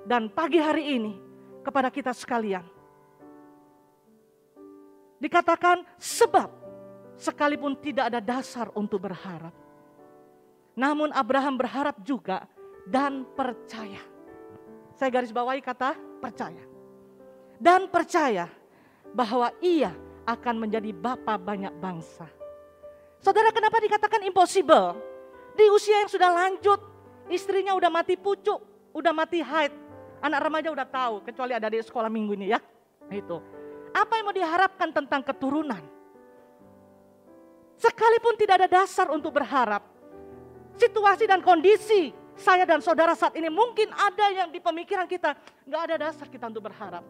Dan pagi hari ini kepada kita sekalian. Dikatakan sebab sekalipun tidak ada dasar untuk berharap. Namun Abraham berharap juga dan percaya. Saya garis bawahi kata percaya. Dan percaya bahwa ia akan menjadi bapa banyak bangsa. Saudara, kenapa dikatakan impossible? Di usia yang sudah lanjut, istrinya udah mati pucuk, udah mati haid. Anak remaja udah tahu, kecuali ada di sekolah minggu ini ya. Itu. Apa yang mau diharapkan tentang keturunan? Sekalipun tidak ada dasar untuk berharap, situasi dan kondisi saya dan saudara saat ini mungkin ada yang di pemikiran kita, gak ada dasar kita untuk berharap.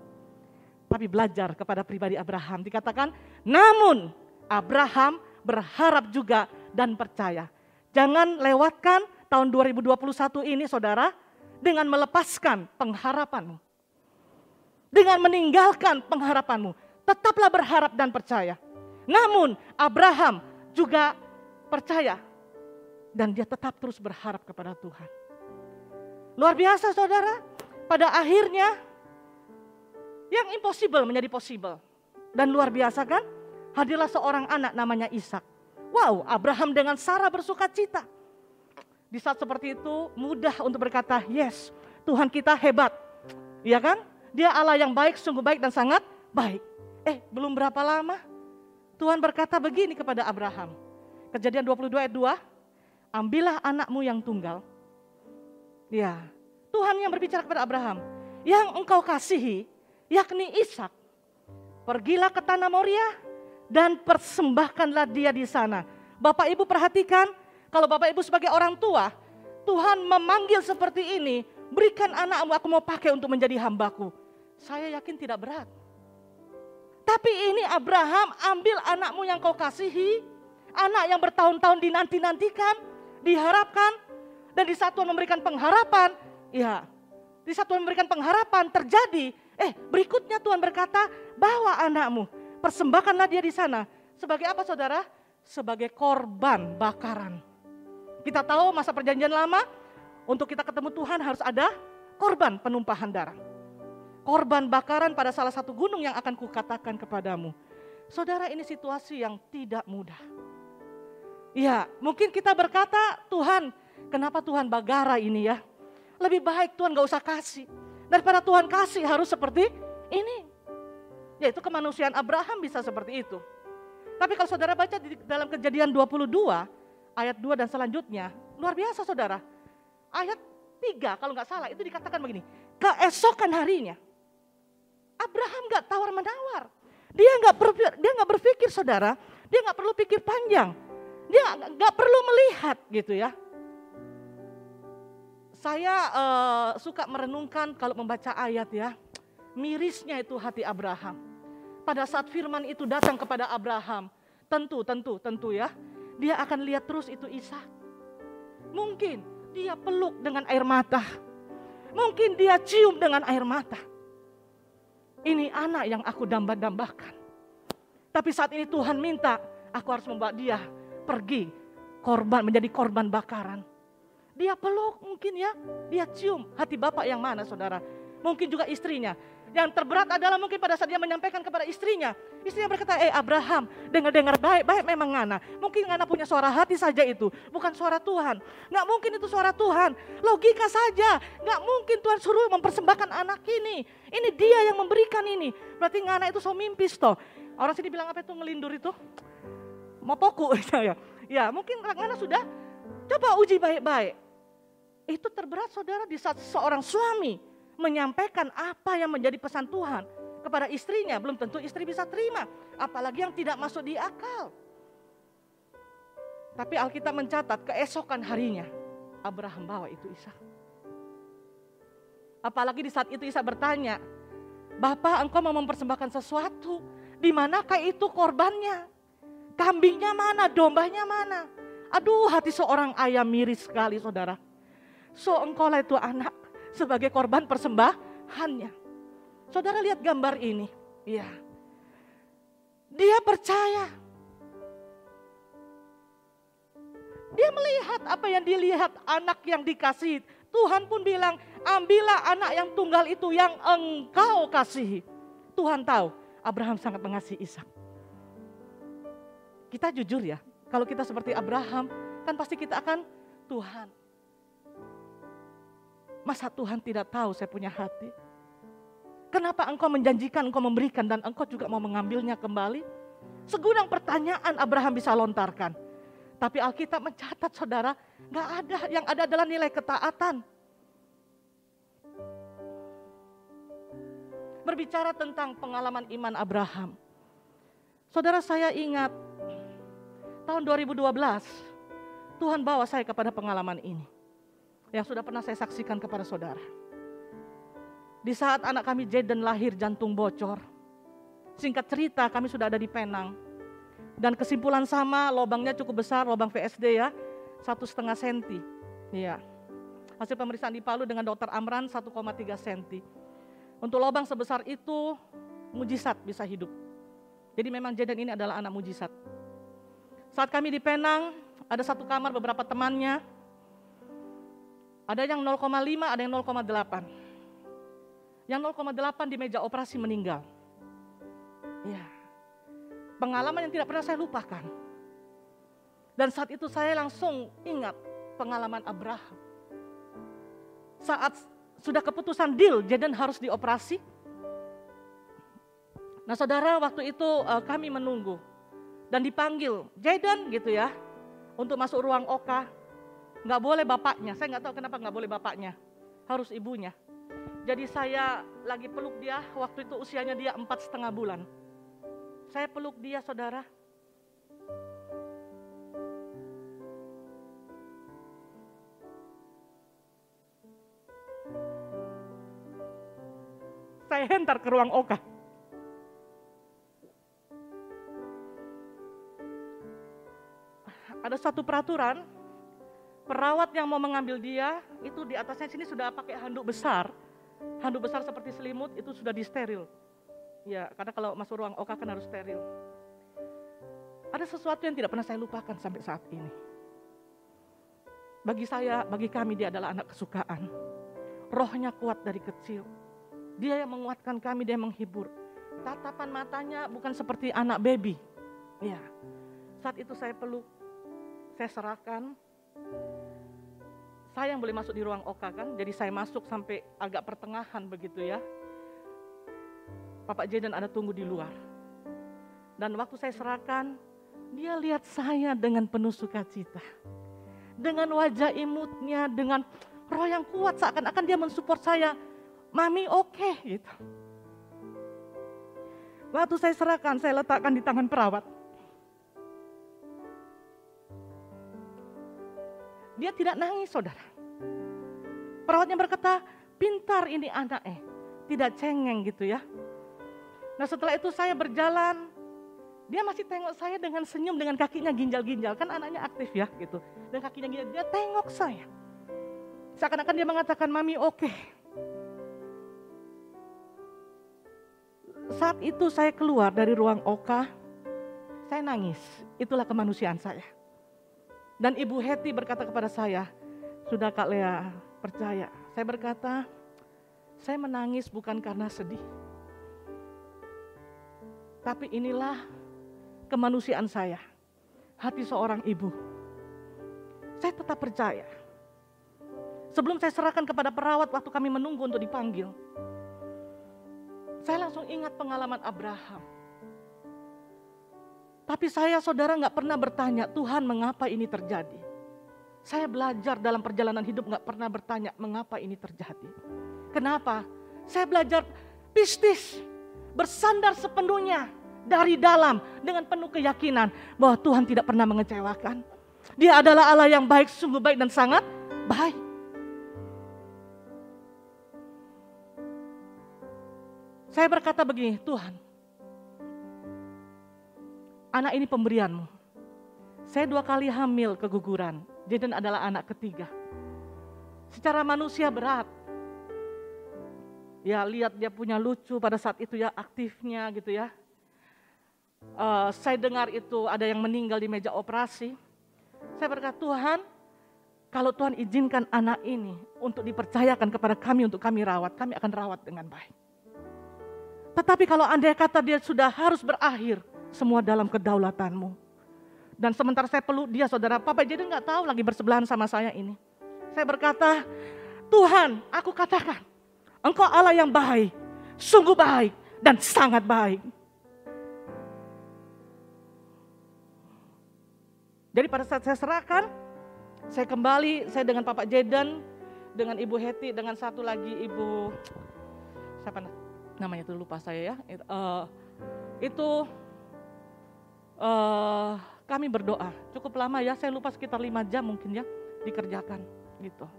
Tapi belajar kepada pribadi Abraham dikatakan, namun Abraham berharap juga dan percaya. Jangan lewatkan tahun 2021 ini saudara dengan melepaskan pengharapanmu. Dengan meninggalkan pengharapanmu. Tetaplah berharap dan percaya. Namun Abraham juga percaya. Dan dia tetap terus berharap kepada Tuhan. Luar biasa saudara. Pada akhirnya yang impossible menjadi possible. Dan luar biasa kan? Hadirlah seorang anak namanya Ishak. Wow, Abraham dengan Sarah bersuka cita. Di saat seperti itu mudah untuk berkata, yes, Tuhan kita hebat. Iya kan? Dia Allah yang baik, sungguh baik dan sangat baik. Belum berapa lama Tuhan berkata begini kepada Abraham. Kejadian 22 ayat 2. Ambillah anakmu yang tunggal. Ya, Tuhan yang berbicara kepada Abraham. Yang engkau kasihi, yakni Ishak. Pergilah ke tanah Moria dan persembahkanlah dia di sana. Bapak Ibu perhatikan, kalau Bapak Ibu sebagai orang tua, Tuhan memanggil seperti ini, berikan anakmu, aku mau pakai untuk menjadi hambaku. Saya yakin tidak berat. Tapi ini Abraham, ambil anakmu yang kau kasihi, anak yang bertahun-tahun dinanti-nantikan, diharapkan, dan di saat Tuhan memberikan pengharapan, ya, di saat Tuhan memberikan pengharapan terjadi, berikutnya Tuhan berkata, bawa anakmu, persembahkanlah dia di sana. Sebagai apa saudara? Sebagai korban bakaran. Kita tahu masa perjanjian lama, untuk kita ketemu Tuhan harus ada korban penumpahan darah. Korban bakaran pada salah satu gunung yang akan kukatakan kepadamu. Saudara, ini situasi yang tidak mudah. Ya, mungkin kita berkata, Tuhan, kenapa Tuhan bagara ini ya? Lebih baik Tuhan gak usah kasih. Daripada Tuhan kasih harus seperti ini. Yaitu kemanusiaan Abraham bisa seperti itu. Tapi kalau saudara baca di dalam Kejadian 22 ayat 2 dan selanjutnya, luar biasa saudara. Ayat 3 kalau gak salah itu dikatakan begini. Keesokan harinya Abraham gak tawar-menawar. Dia gak berpikir saudara. Dia gak perlu pikir panjang. Dia gak perlu melihat gitu ya. Saya suka merenungkan kalau membaca ayat ya. Mirisnya itu hati Abraham. Pada saat firman itu datang kepada Abraham. Tentu ya. Dia akan lihat terus itu Ishak. Mungkin dia peluk dengan air mata. Mungkin dia cium dengan air mata. Ini anak yang aku damba-dambakan. Tapi saat ini Tuhan minta aku harus membawa dia pergi menjadi korban bakaran. Dia peluk mungkin ya, dia cium hati bapak yang mana saudara. Mungkin juga istrinya. Yang terberat adalah mungkin pada saat dia menyampaikan kepada istrinya. Istrinya berkata, Abraham, dengar baik-baik memang Ngana. Mungkin Ngana punya suara hati saja itu, bukan suara Tuhan. Nggak mungkin itu suara Tuhan, logika saja. Nggak mungkin Tuhan suruh mempersembahkan anak ini. Ini dia yang memberikan ini. Berarti Ngana itu so mimpis toh. Orang sini bilang apa itu ngelindur itu? Mau poku. Ya, mungkin Ngana sudah coba uji baik-baik. Itu terberat saudara di saat seorang suami menyampaikan apa yang menjadi pesan Tuhan kepada istrinya. Belum tentu istri bisa terima, apalagi yang tidak masuk di akal. Tapi Alkitab mencatat keesokan harinya Abraham bawa itu Ishak. Apalagi di saat itu Ishak bertanya, Bapak, engkau mau mempersembahkan sesuatu, di manakah itu korbannya? Kambingnya mana, dombanya mana? Aduh, hati seorang ayah miris sekali saudara. So engkaulah itu anak sebagai korban persembahannya. Saudara lihat gambar ini. Ya. Dia percaya. Dia melihat apa yang dilihat anak yang dikasihi. Tuhan pun bilang, ambillah anak yang tunggal itu yang engkau kasihi. Tuhan tahu Abraham sangat mengasihi Ishak. Kita jujur ya, kalau kita seperti Abraham, kan pasti kita akan, Tuhan, masa Tuhan tidak tahu saya punya hati? Kenapa engkau menjanjikan, engkau memberikan, dan engkau juga mau mengambilnya kembali? Segudang pertanyaan Abraham bisa lontarkan. Tapi Alkitab mencatat saudara, gak ada, yang ada adalah nilai ketaatan. Berbicara tentang pengalaman iman Abraham. Saudara, saya ingat tahun 2012, Tuhan bawa saya kepada pengalaman ini. Yang sudah pernah saya saksikan kepada saudara. Di saat anak kami Jaden lahir jantung bocor. Singkat cerita kami sudah ada di Penang. Dan kesimpulan sama, lubangnya cukup besar, lubang VSD ya, 1,5 cm. Iya. Hasil pemeriksaan di Palu dengan dokter Amran 1,3 cm. Untuk lubang sebesar itu, mujizat bisa hidup. Jadi memang Jaden ini adalah anak mujizat. Saat kami di Penang, ada satu kamar beberapa temannya. Ada yang 0,5, ada yang 0,8. Yang 0,8 di meja operasi meninggal. Ya. Pengalaman yang tidak pernah saya lupakan. Dan saat itu saya langsung ingat pengalaman Abraham. Saat sudah keputusan deal, Jaden harus dioperasi. Nah saudara, waktu itu kami menunggu. Dan dipanggil, Jaden gitu ya, untuk masuk ruang OKA. Nggak boleh bapaknya, saya nggak tahu kenapa nggak boleh bapaknya. Harus ibunya. Jadi saya lagi peluk dia, waktu itu usianya dia 4,5 bulan. Saya peluk dia saudara. Saya hentar ke ruang OKA. Ada satu peraturan, perawat yang mau mengambil dia, itu di atasnya sini sudah pakai handuk besar. Handuk besar seperti selimut, itu sudah disteril. Ya, karena kalau masuk ruang OKA kan harus steril. Ada sesuatu yang tidak pernah saya lupakan sampai saat ini. Bagi saya, bagi kami dia adalah anak kesukaan. Rohnya kuat dari kecil. Dia yang menguatkan kami, dia yang menghibur. Tatapan matanya bukan seperti anak baby. Ya, saat itu saya peluk, saya serahkan. Saya yang boleh masuk di ruang OKA kan, jadi saya masuk sampai agak pertengahan begitu ya. Bapak Jaden ada tunggu di luar. Dan waktu saya serahkan, dia lihat saya dengan penuh sukacita. Dengan wajah imutnya, dengan roh yang kuat, seakan-akan dia mensupport saya. Mami oke gitu. Waktu saya serahkan, saya letakkan di tangan perawat. Dia tidak nangis saudara. Perawatnya berkata, pintar ini anak tidak cengeng gitu ya. Nah setelah itu saya berjalan, dia masih tengok saya dengan senyum, dengan kakinya ginjal-ginjal. Kan anaknya aktif ya gitu. Dan kakinya ginjal, dia tengok saya. Seakan-akan dia mengatakan, Mami oke. Saat itu saya keluar dari ruang OKA, saya nangis. Itulah kemanusiaan saya. Dan Ibu Heti berkata kepada saya, sudah Kak Lea percaya. Saya berkata, saya menangis bukan karena sedih. Tapi inilah kemanusiaan saya, hati seorang ibu. Saya tetap percaya. Sebelum saya serahkan kepada perawat waktu kami menunggu untuk dipanggil, saya langsung ingat pengalaman Abraham. Tapi saya saudara nggak pernah bertanya, Tuhan mengapa ini terjadi? Saya belajar dalam perjalanan hidup gak pernah bertanya mengapa ini terjadi. Kenapa? Saya belajar pistis, bersandar sepenuhnya dari dalam dengan penuh keyakinan bahwa Tuhan tidak pernah mengecewakan. Dia adalah Allah yang baik, sungguh baik dan sangat baik. Saya berkata begini, Tuhan, anak ini pemberian-Mu. Saya 2 kali hamil keguguran. Jaden adalah anak ketiga. Secara manusia berat. Ya lihat dia punya lucu pada saat itu ya, aktifnya gitu ya. Saya dengar itu ada yang meninggal di meja operasi. Saya berkata, Tuhan, kalau Tuhan izinkan anak ini untuk dipercayakan kepada kami untuk kami rawat, kami akan rawat dengan baik. Tetapi kalau andai kata dia sudah harus berakhir, semua dalam kedaulatan-Mu. Dan sementara saya peluk dia, saudara, Papa jadi nggak tahu lagi bersebelahan sama saya ini. Saya berkata, Tuhan, aku katakan, Engkau Allah yang baik, sungguh baik dan sangat baik. Jadi pada saat saya serahkan, saya kembali, saya dengan Papa Jaden, dengan Ibu Heti, dengan satu lagi Ibu, siapa namanya itu lupa saya ya. Kami berdoa, cukup lama ya, saya lupa sekitar 5 jam mungkin ya, dikerjakan gitu.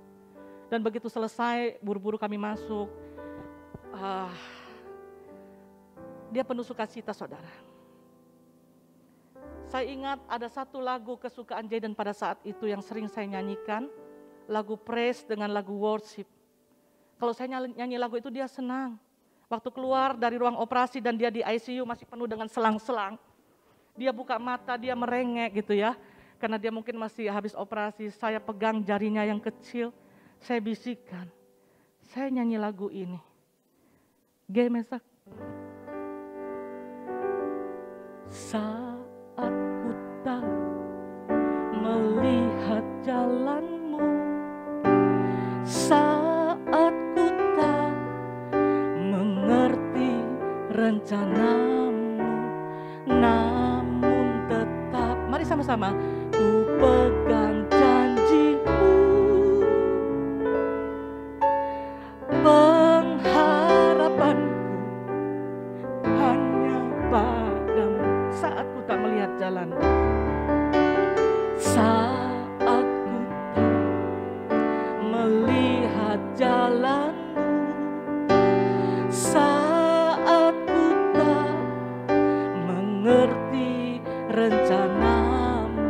Dan begitu selesai, buru-buru kami masuk, dia penuh sukacita, saudara. Saya ingat ada satu lagu kesukaan Jaden pada saat itu yang sering saya nyanyikan, lagu praise dengan lagu worship. Kalau saya nyanyi lagu itu dia senang. Waktu keluar dari ruang operasi dan dia di ICU masih penuh dengan selang-selang. Dia buka mata, dia merengek gitu ya. Karena dia mungkin masih habis operasi, saya pegang jarinya yang kecil. Saya bisikkan, saya nyanyi lagu ini. Gemesak. Saat ku tak melihat jalanmu, saat ku tak mengerti rencanamu, namun tetap, mari sama-sama, ku pegang janjimu, pengharapanku hanya padamu. Saat ku tak melihat jalan, saat ku tak melihat jalanmu, saat ku tak mengerti rencanamu,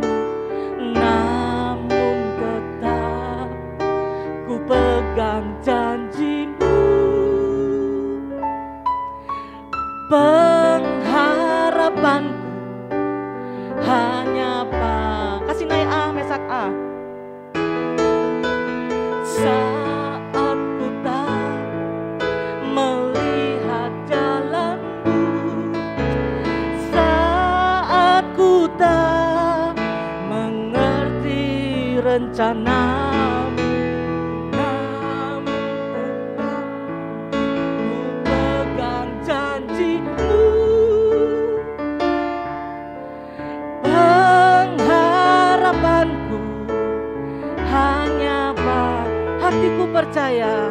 namun tetap ku pegang janjimu, pengharapanku hanya kasih naik A, mesak A. Saat ku tak melihat jalanmu, saat ku tak mengerti rencanamu, namun tetap ku pegang janjimu, pengharapanku hanya hatiku percaya,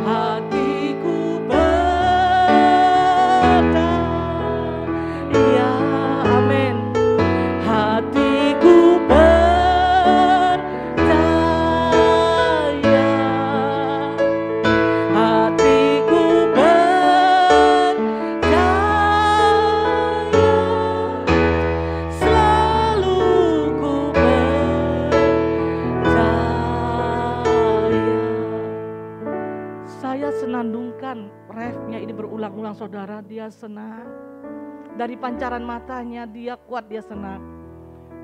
hatiku percaya, amin. Hatiku percaya, hatiku percaya, selalu ku percaya. Saya senandungkan refnya ini berulang-ulang, saudara, dia senang. Dari pancaran matanya dia kuat, dia senang.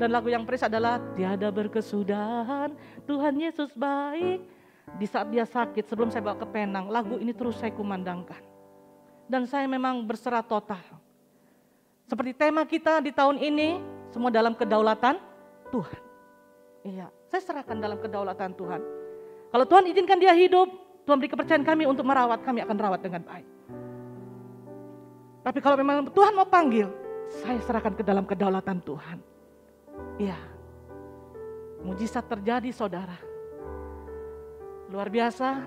Dan lagu yang praise adalah tiada berkesudahan, Tuhan Yesus baik. Di saat dia sakit sebelum saya bawa ke Penang, lagu ini terus saya kumandangkan. Dan saya memang berserah total. Seperti tema kita di tahun ini, semua dalam kedaulatan Tuhan. Iya, saya serahkan dalam kedaulatan Tuhan. Kalau Tuhan izinkan dia hidup, Tuhan beri kepercayaan kami untuk merawat, kami akan rawat dengan baik. Tapi kalau memang Tuhan mau panggil, saya serahkan ke dalam kedaulatan Tuhan. Iya. Mujizat terjadi saudara. Luar biasa.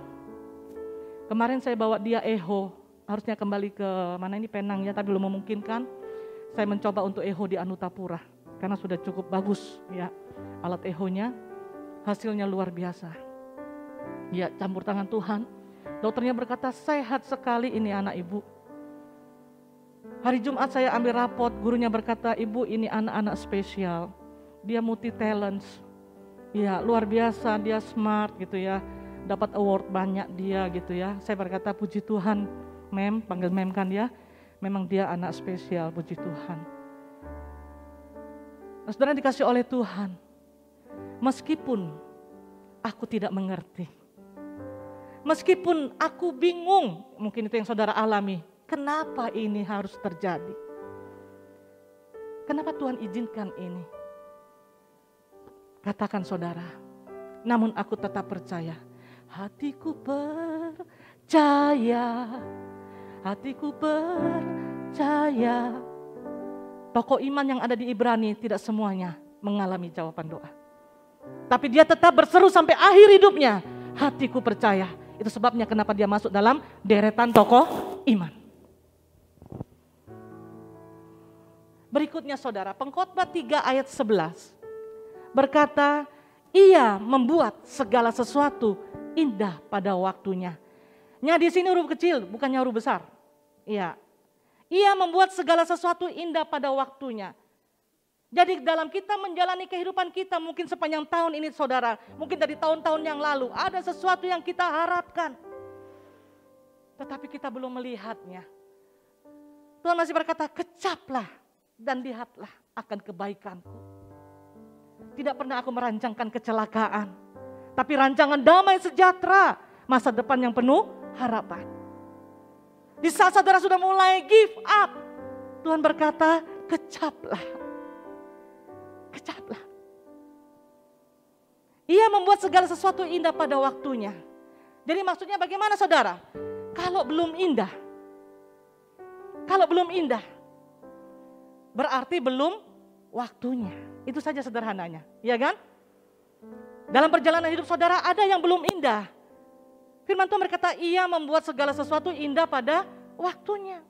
Kemarin saya bawa dia eho, harusnya kembali ke mana ini Penang ya, tapi belum memungkinkan. Saya mencoba untuk eho di Anutapura karena sudah cukup bagus ya alat ehonya. Hasilnya luar biasa. Ya, campur tangan Tuhan. Dokternya berkata sehat sekali ini anak ibu. Hari Jumat saya ambil rapot, gurunya berkata ibu ini anak-anak spesial. Dia multi talents. Ya, luar biasa, dia smart gitu ya. Dapat award banyak dia gitu ya. Saya berkata puji Tuhan, mem, panggil mem kan dia. Memang dia anak spesial, puji Tuhan. Nah, saudara dikasih oleh Tuhan. Meskipun aku tidak mengerti. Meskipun aku bingung, mungkin itu yang saudara alami. Kenapa ini harus terjadi? Kenapa Tuhan izinkan ini? Katakan saudara, namun aku tetap percaya. Hatiku percaya, hatiku percaya. Tokoh iman yang ada di Ibrani tidak semuanya mengalami jawaban doa. Tapi dia tetap berseru sampai akhir hidupnya. Hatiku percaya. Itu sebabnya kenapa dia masuk dalam deretan tokoh iman. Berikutnya saudara, Pengkhotbah 3 ayat 11. Berkata, ia membuat segala sesuatu indah pada waktunya. Nya di sini huruf kecil, bukannya huruf besar. Iya. Ia membuat segala sesuatu indah pada waktunya. Jadi dalam kita menjalani kehidupan kita mungkin sepanjang tahun ini saudara, mungkin dari tahun-tahun yang lalu ada sesuatu yang kita harapkan. Tetapi kita belum melihatnya. Tuhan masih berkata, kecaplah dan lihatlah akan kebaikanku. Tidak pernah aku merancangkan kecelakaan, tapi rancangan damai sejahtera, masa depan yang penuh harapan. Di saat saudara sudah mulai give up, Tuhan berkata, kecaplah. Kecaplah. Ia membuat segala sesuatu indah pada waktunya. Jadi maksudnya bagaimana saudara? Kalau belum indah, berarti belum waktunya. Itu saja sederhananya, ya kan? Dalam perjalanan hidup saudara ada yang belum indah. Firman Tuhan berkata, ia membuat segala sesuatu indah pada waktunya.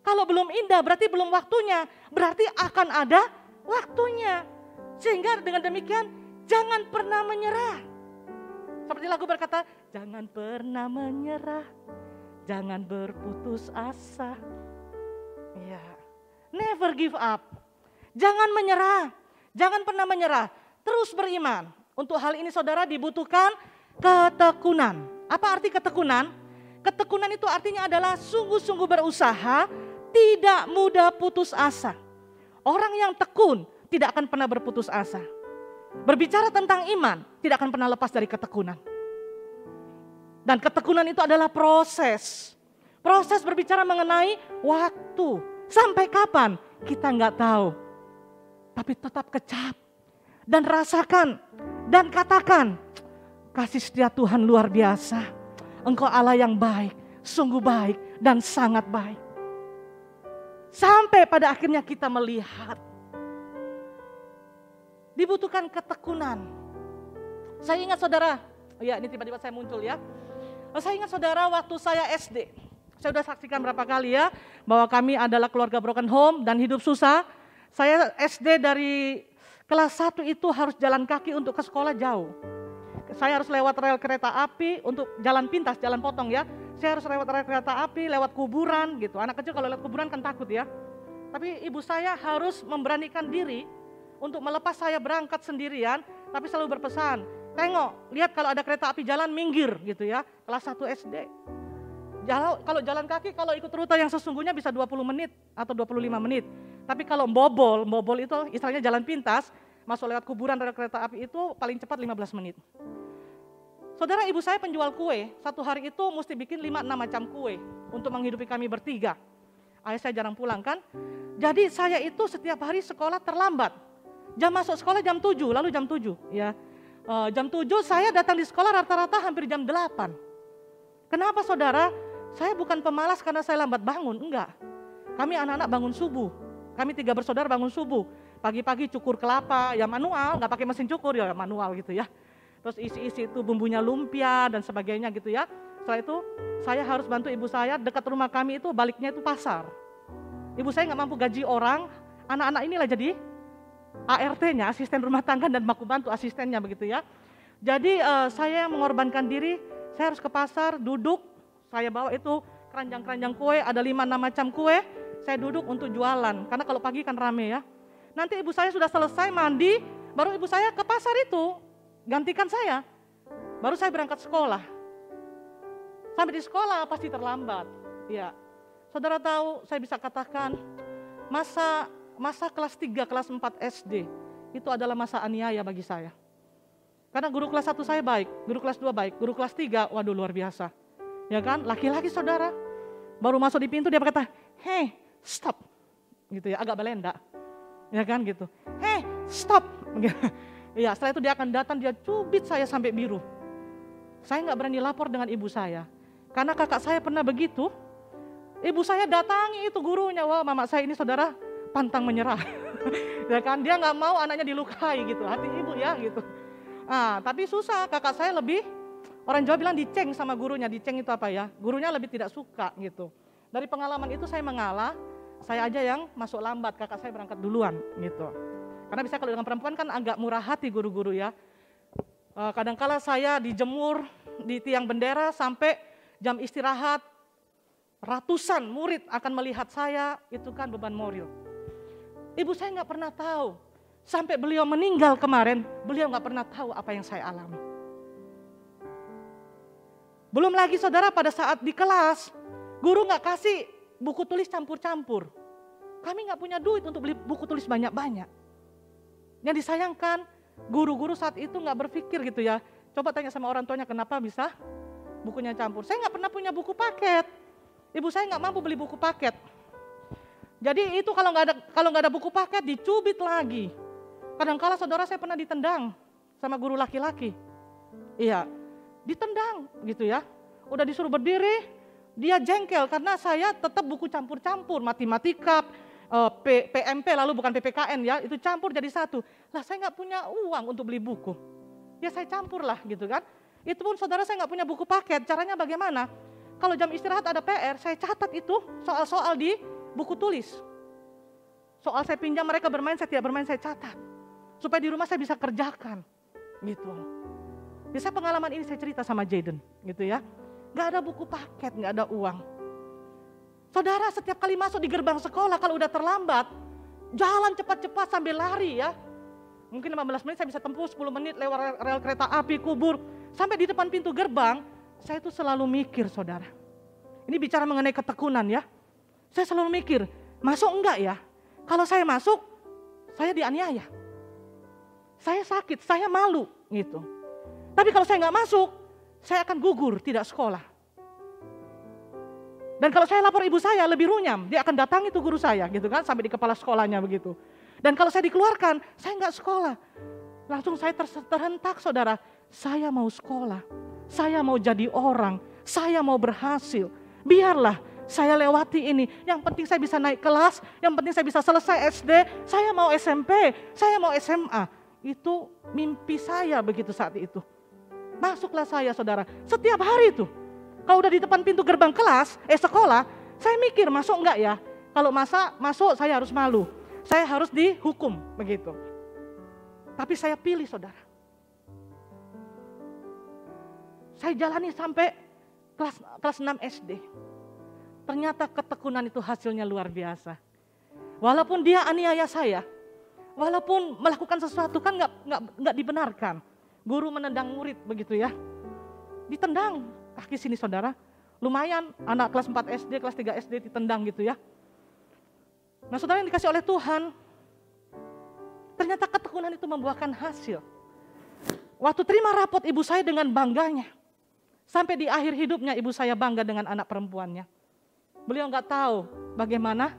Kalau belum indah berarti belum waktunya, berarti akan ada waktunya. Sehingga dengan demikian jangan pernah menyerah. Seperti lagu berkata, jangan pernah menyerah, jangan berputus asa. Ya, never give up. Jangan menyerah, jangan pernah menyerah. Terus beriman. Untuk hal ini saudara dibutuhkan ketekunan. Apa arti ketekunan? Ketekunan itu artinya adalah sungguh-sungguh berusaha, tidak mudah putus asa. Orang yang tekun tidak akan pernah berputus asa. Berbicara tentang iman, tidak akan pernah lepas dari ketekunan. Dan ketekunan itu adalah proses. Proses berbicara mengenai waktu. Sampai kapan? Kita nggak tahu. Tapi tetap kecap. Dan rasakan. Dan katakan, kasih setia Tuhan luar biasa. Engkau Allah yang baik, sungguh baik dan sangat baik. Sampai pada akhirnya kita melihat. Dibutuhkan ketekunan. Saya ingat saudara, ya ini tiba-tiba saya muncul ya. Saya ingat saudara waktu saya SD. Saya sudah saksikan berapa kali ya, bahwa kami adalah keluarga broken home dan hidup susah. Saya SD dari kelas 1 itu harus jalan kaki untuk ke sekolah jauh. Saya harus lewat rel kereta api untuk jalan pintas, jalan potong ya. Saya harus lewat rel kereta api, lewat kuburan gitu. Anak kecil kalau lewat kuburan kan takut ya. Tapi ibu saya harus memberanikan diri untuk melepas saya berangkat sendirian. Tapi selalu berpesan, tengok, lihat kalau ada kereta api jalan minggir gitu ya. Kelas 1 SD. Kalau jalan kaki, kalau ikut rute yang sesungguhnya bisa 20 menit atau 25 menit. Tapi kalau mbobol itu istilahnya jalan pintas, masuk lewat kuburan rel kereta api itu paling cepat 15 menit. Saudara, ibu saya penjual kue, satu hari itu mesti bikin 5-6 macam kue untuk menghidupi kami bertiga. Ayah saya jarang pulang kan. Jadi saya itu setiap hari sekolah terlambat. Jam masuk sekolah jam 7, lalu jam 7 ya. Jam 7 saya datang di sekolah rata-rata hampir jam 8. Kenapa saudara? Saya bukan pemalas karena saya lambat bangun, enggak. Kami anak-anak bangun subuh. Kami 3 bersaudara bangun subuh. Pagi-pagi cukur kelapa, ya manual, nggak pakai mesin cukur, ya manual gitu ya. Terus isi-isi itu bumbunya lumpia dan sebagainya gitu ya. Setelah itu saya harus bantu ibu saya, dekat rumah kami itu baliknya itu pasar. Ibu saya nggak mampu gaji orang, anak-anak inilah jadi ART-nya, asisten rumah tangga, dan baku bantu asistennya begitu ya. Jadi saya mengorbankan diri, saya harus ke pasar, duduk, saya bawa itu keranjang-keranjang kue, ada 5-6 macam kue, saya duduk untuk jualan, karena kalau pagi kan rame ya. Nanti ibu saya sudah selesai mandi, baru ibu saya ke pasar itu, gantikan saya, baru saya berangkat sekolah. Sampai di sekolah pasti terlambat. Ya, saudara tahu, saya bisa katakan masa kelas 3, kelas 4 SD itu adalah masa aniaya bagi saya. Karena guru kelas 1 saya baik, guru kelas 2 baik, guru kelas 3 waduh luar biasa. Ya kan, laki-laki saudara. Baru masuk di pintu dia berkata, "Hey, stop." Gitu ya, agak Belanda. Ya kan gitu. "Hey, stop." Ya, setelah itu dia akan datang, dia cubit saya sampai biru. Saya nggak berani lapor dengan ibu saya. Karena kakak saya pernah begitu, ibu saya datangi itu gurunya, wah mama saya ini saudara pantang menyerah. Ya kan, dia nggak mau anaknya dilukai gitu, hati ibu ya gitu. Tapi susah, kakak saya lebih, orang Jawa bilang diceng sama gurunya, diceng itu apa ya, gurunya lebih tidak suka gitu. Dari pengalaman itu saya mengalah, saya aja yang masuk lambat, kakak saya berangkat duluan gitu. Karena bisa kalau dengan perempuan kan agak murah hati guru-guru ya. Kadangkala saya dijemur di tiang bendera sampai jam istirahat, ratusan murid akan melihat saya, itu kan beban moral. Ibu saya nggak pernah tahu, sampai beliau meninggal kemarin, beliau nggak pernah tahu apa yang saya alami. Belum lagi saudara pada saat di kelas, guru nggak kasih buku tulis campur-campur. Kami nggak punya duit untuk beli buku tulis banyak-banyak. Yang disayangkan, guru-guru saat itu nggak berpikir gitu ya. Coba tanya sama orang tuanya kenapa bisa bukunya campur. Saya nggak pernah punya buku paket. Ibu saya nggak mampu beli buku paket. Jadi itu kalau nggak ada buku paket dicubit lagi. Kadang-kala saudara saya pernah ditendang sama guru laki-laki. Iya, ditendang gitu ya. Udah disuruh berdiri, dia jengkel karena saya tetap buku campur-campur, matematika, PMP lalu bukan PPKN ya, itu campur jadi satu. Lah saya nggak punya uang untuk beli buku. Ya saya campur lah gitu kan. Itu pun saudara saya nggak punya buku paket, caranya bagaimana? Kalau jam istirahat ada PR, saya catat itu soal-soal di buku tulis. Soal saya pinjam mereka bermain, saya tidak bermain, saya catat. Supaya di rumah saya bisa kerjakan, gitu. Bisa pengalaman ini saya cerita sama Jaden, gitu ya. Gak ada buku paket, gak ada uang. Saudara setiap kali masuk di gerbang sekolah kalau udah terlambat, jalan cepat-cepat sambil lari ya. Mungkin 15 menit saya bisa tempuh, 10 menit lewat rel kereta api, kubur. Sampai di depan pintu gerbang, saya itu selalu mikir saudara. Ini bicara mengenai ketekunan ya. Saya selalu mikir, masuk enggak ya? Kalau saya masuk, saya dianiaya. Saya sakit, saya malu gitu. Tapi kalau saya nggak masuk, saya akan gugur, tidak sekolah. Dan kalau saya lapor ibu saya lebih runyam, dia akan datangi tuh guru saya gitu kan, sampai di kepala sekolahnya begitu. Dan kalau saya dikeluarkan, saya nggak sekolah. Langsung saya terhentak saudara, saya mau sekolah, saya mau jadi orang, saya mau berhasil. Biarlah saya lewati ini, yang penting saya bisa naik kelas, yang penting saya bisa selesai SD, saya mau SMP, saya mau SMA. Itu mimpi saya begitu saat itu. Masuklah saya saudara, setiap hari itu. Kalau udah di depan pintu gerbang kelas, sekolah, saya mikir masuk enggak ya? Kalau masuk saya harus malu, saya harus dihukum begitu. Tapi saya pilih saudara. Saya jalani sampai kelas 6 SD. Ternyata ketekunan itu hasilnya luar biasa. Walaupun dia aniaya saya, walaupun melakukan sesuatu kan nggak dibenarkan. Guru menendang murid begitu ya. Ditendang kaki sini saudara. Lumayan anak kelas 4 SD, kelas 3 SD ditendang gitu ya. Nah saudara yang dikasih oleh Tuhan, ternyata ketekunan itu membuahkan hasil. Waktu terima rapot ibu saya dengan bangganya. Sampai di akhir hidupnya ibu saya bangga dengan anak perempuannya. Beliau nggak tahu bagaimana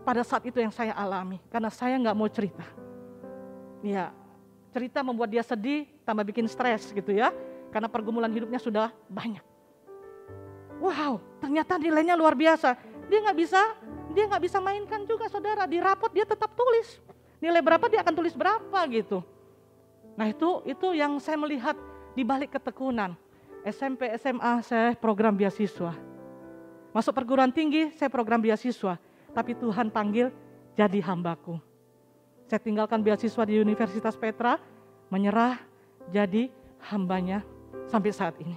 pada saat itu yang saya alami. Karena saya nggak mau cerita. Ya, cerita membuat dia sedih, tambah bikin stres gitu ya. Karena pergumulan hidupnya sudah banyak. Wow, ternyata nilainya luar biasa. Dia nggak bisa mainkan juga saudara. Di rapot dia tetap tulis. Nilai berapa dia akan tulis berapa gitu. Nah itu yang saya melihat di balik ketekunan. SMP, SMA saya program beasiswa. Masuk perguruan tinggi saya program beasiswa. Tapi Tuhan panggil jadi hambaku. Saya tinggalkan beasiswa di Universitas Petra, menyerah jadi hambanya sampai saat ini.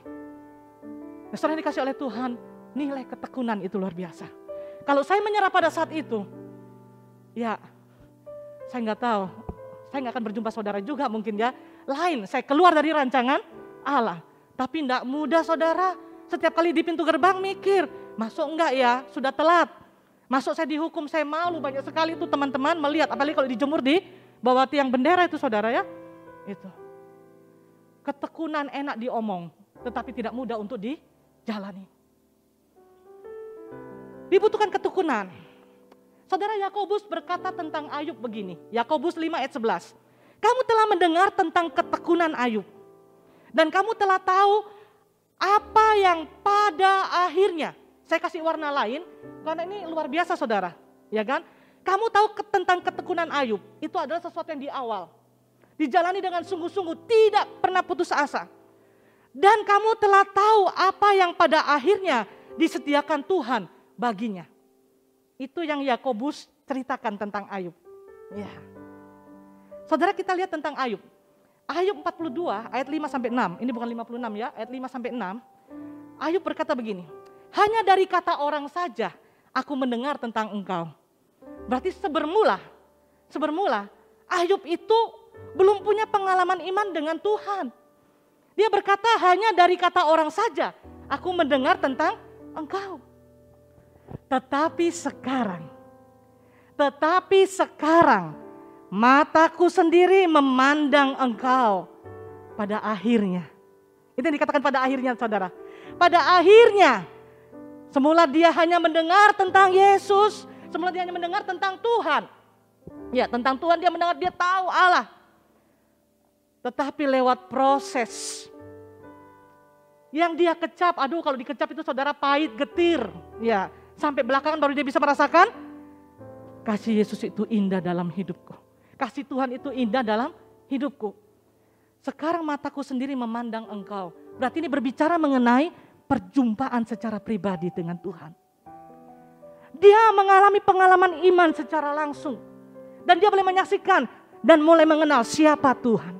Nah, saudara yang dikasih oleh Tuhan, nilai ketekunan itu luar biasa. Kalau saya menyerah pada saat itu, ya saya nggak tahu, saya nggak akan berjumpa saudara juga mungkin ya. Lain, saya keluar dari rancangan Allah. Tapi enggak mudah saudara, setiap kali di pintu gerbang mikir, masuk enggak ya, sudah telat. Masuk saya dihukum, saya malu, banyak sekali itu teman-teman melihat, apalagi kalau dijemur di bawah tiang bendera itu saudara ya. Itu. Ketekunan enak diomong, tetapi tidak mudah untuk dijalani. Dibutuhkan ketekunan. Saudara Yakobus berkata tentang Ayub begini, Yakobus 5 ayat 11. Kamu telah mendengar tentang ketekunan Ayub. Dan kamu telah tahu apa yang pada akhirnya, saya kasih warna lain, karena ini luar biasa saudara, ya kan? Kamu tahu tentang ketekunan Ayub, itu adalah sesuatu yang di awal. Dijalani dengan sungguh-sungguh, tidak pernah putus asa. Dan kamu telah tahu apa yang pada akhirnya disediakan Tuhan baginya. Itu yang Yakobus ceritakan tentang Ayub. Ya. Saudara kita lihat tentang Ayub. Ayub 42 ayat 5-6, ini bukan 56 ya, ayat 5-6. Ayub berkata begini, hanya dari kata orang saja aku mendengar tentang engkau. Berarti sebermula Ayub itu belum punya pengalaman iman dengan Tuhan. Dia berkata hanya dari kata orang saja aku mendengar tentang engkau. Tetapi sekarang mataku sendiri memandang engkau pada akhirnya. Itu yang dikatakan pada akhirnya saudara. Pada akhirnya, semula dia hanya mendengar tentang Yesus, semula dia hanya mendengar tentang Tuhan. Ya tentang Tuhan dia mendengar, dia tahu Allah. Tetapi lewat proses yang dia kecap, aduh kalau dikecap itu saudara pahit, getir. Ya, sampai belakangan baru dia bisa merasakan kasih Yesus itu indah dalam hidupku. Kasih Tuhan itu indah dalam hidupku. Sekarang mataku sendiri memandang engkau. Berarti ini berbicara mengenai perjumpaan secara pribadi dengan Tuhan. Dia mengalami pengalaman iman secara langsung. Dan dia boleh menyaksikan dan mulai mengenal siapa Tuhan.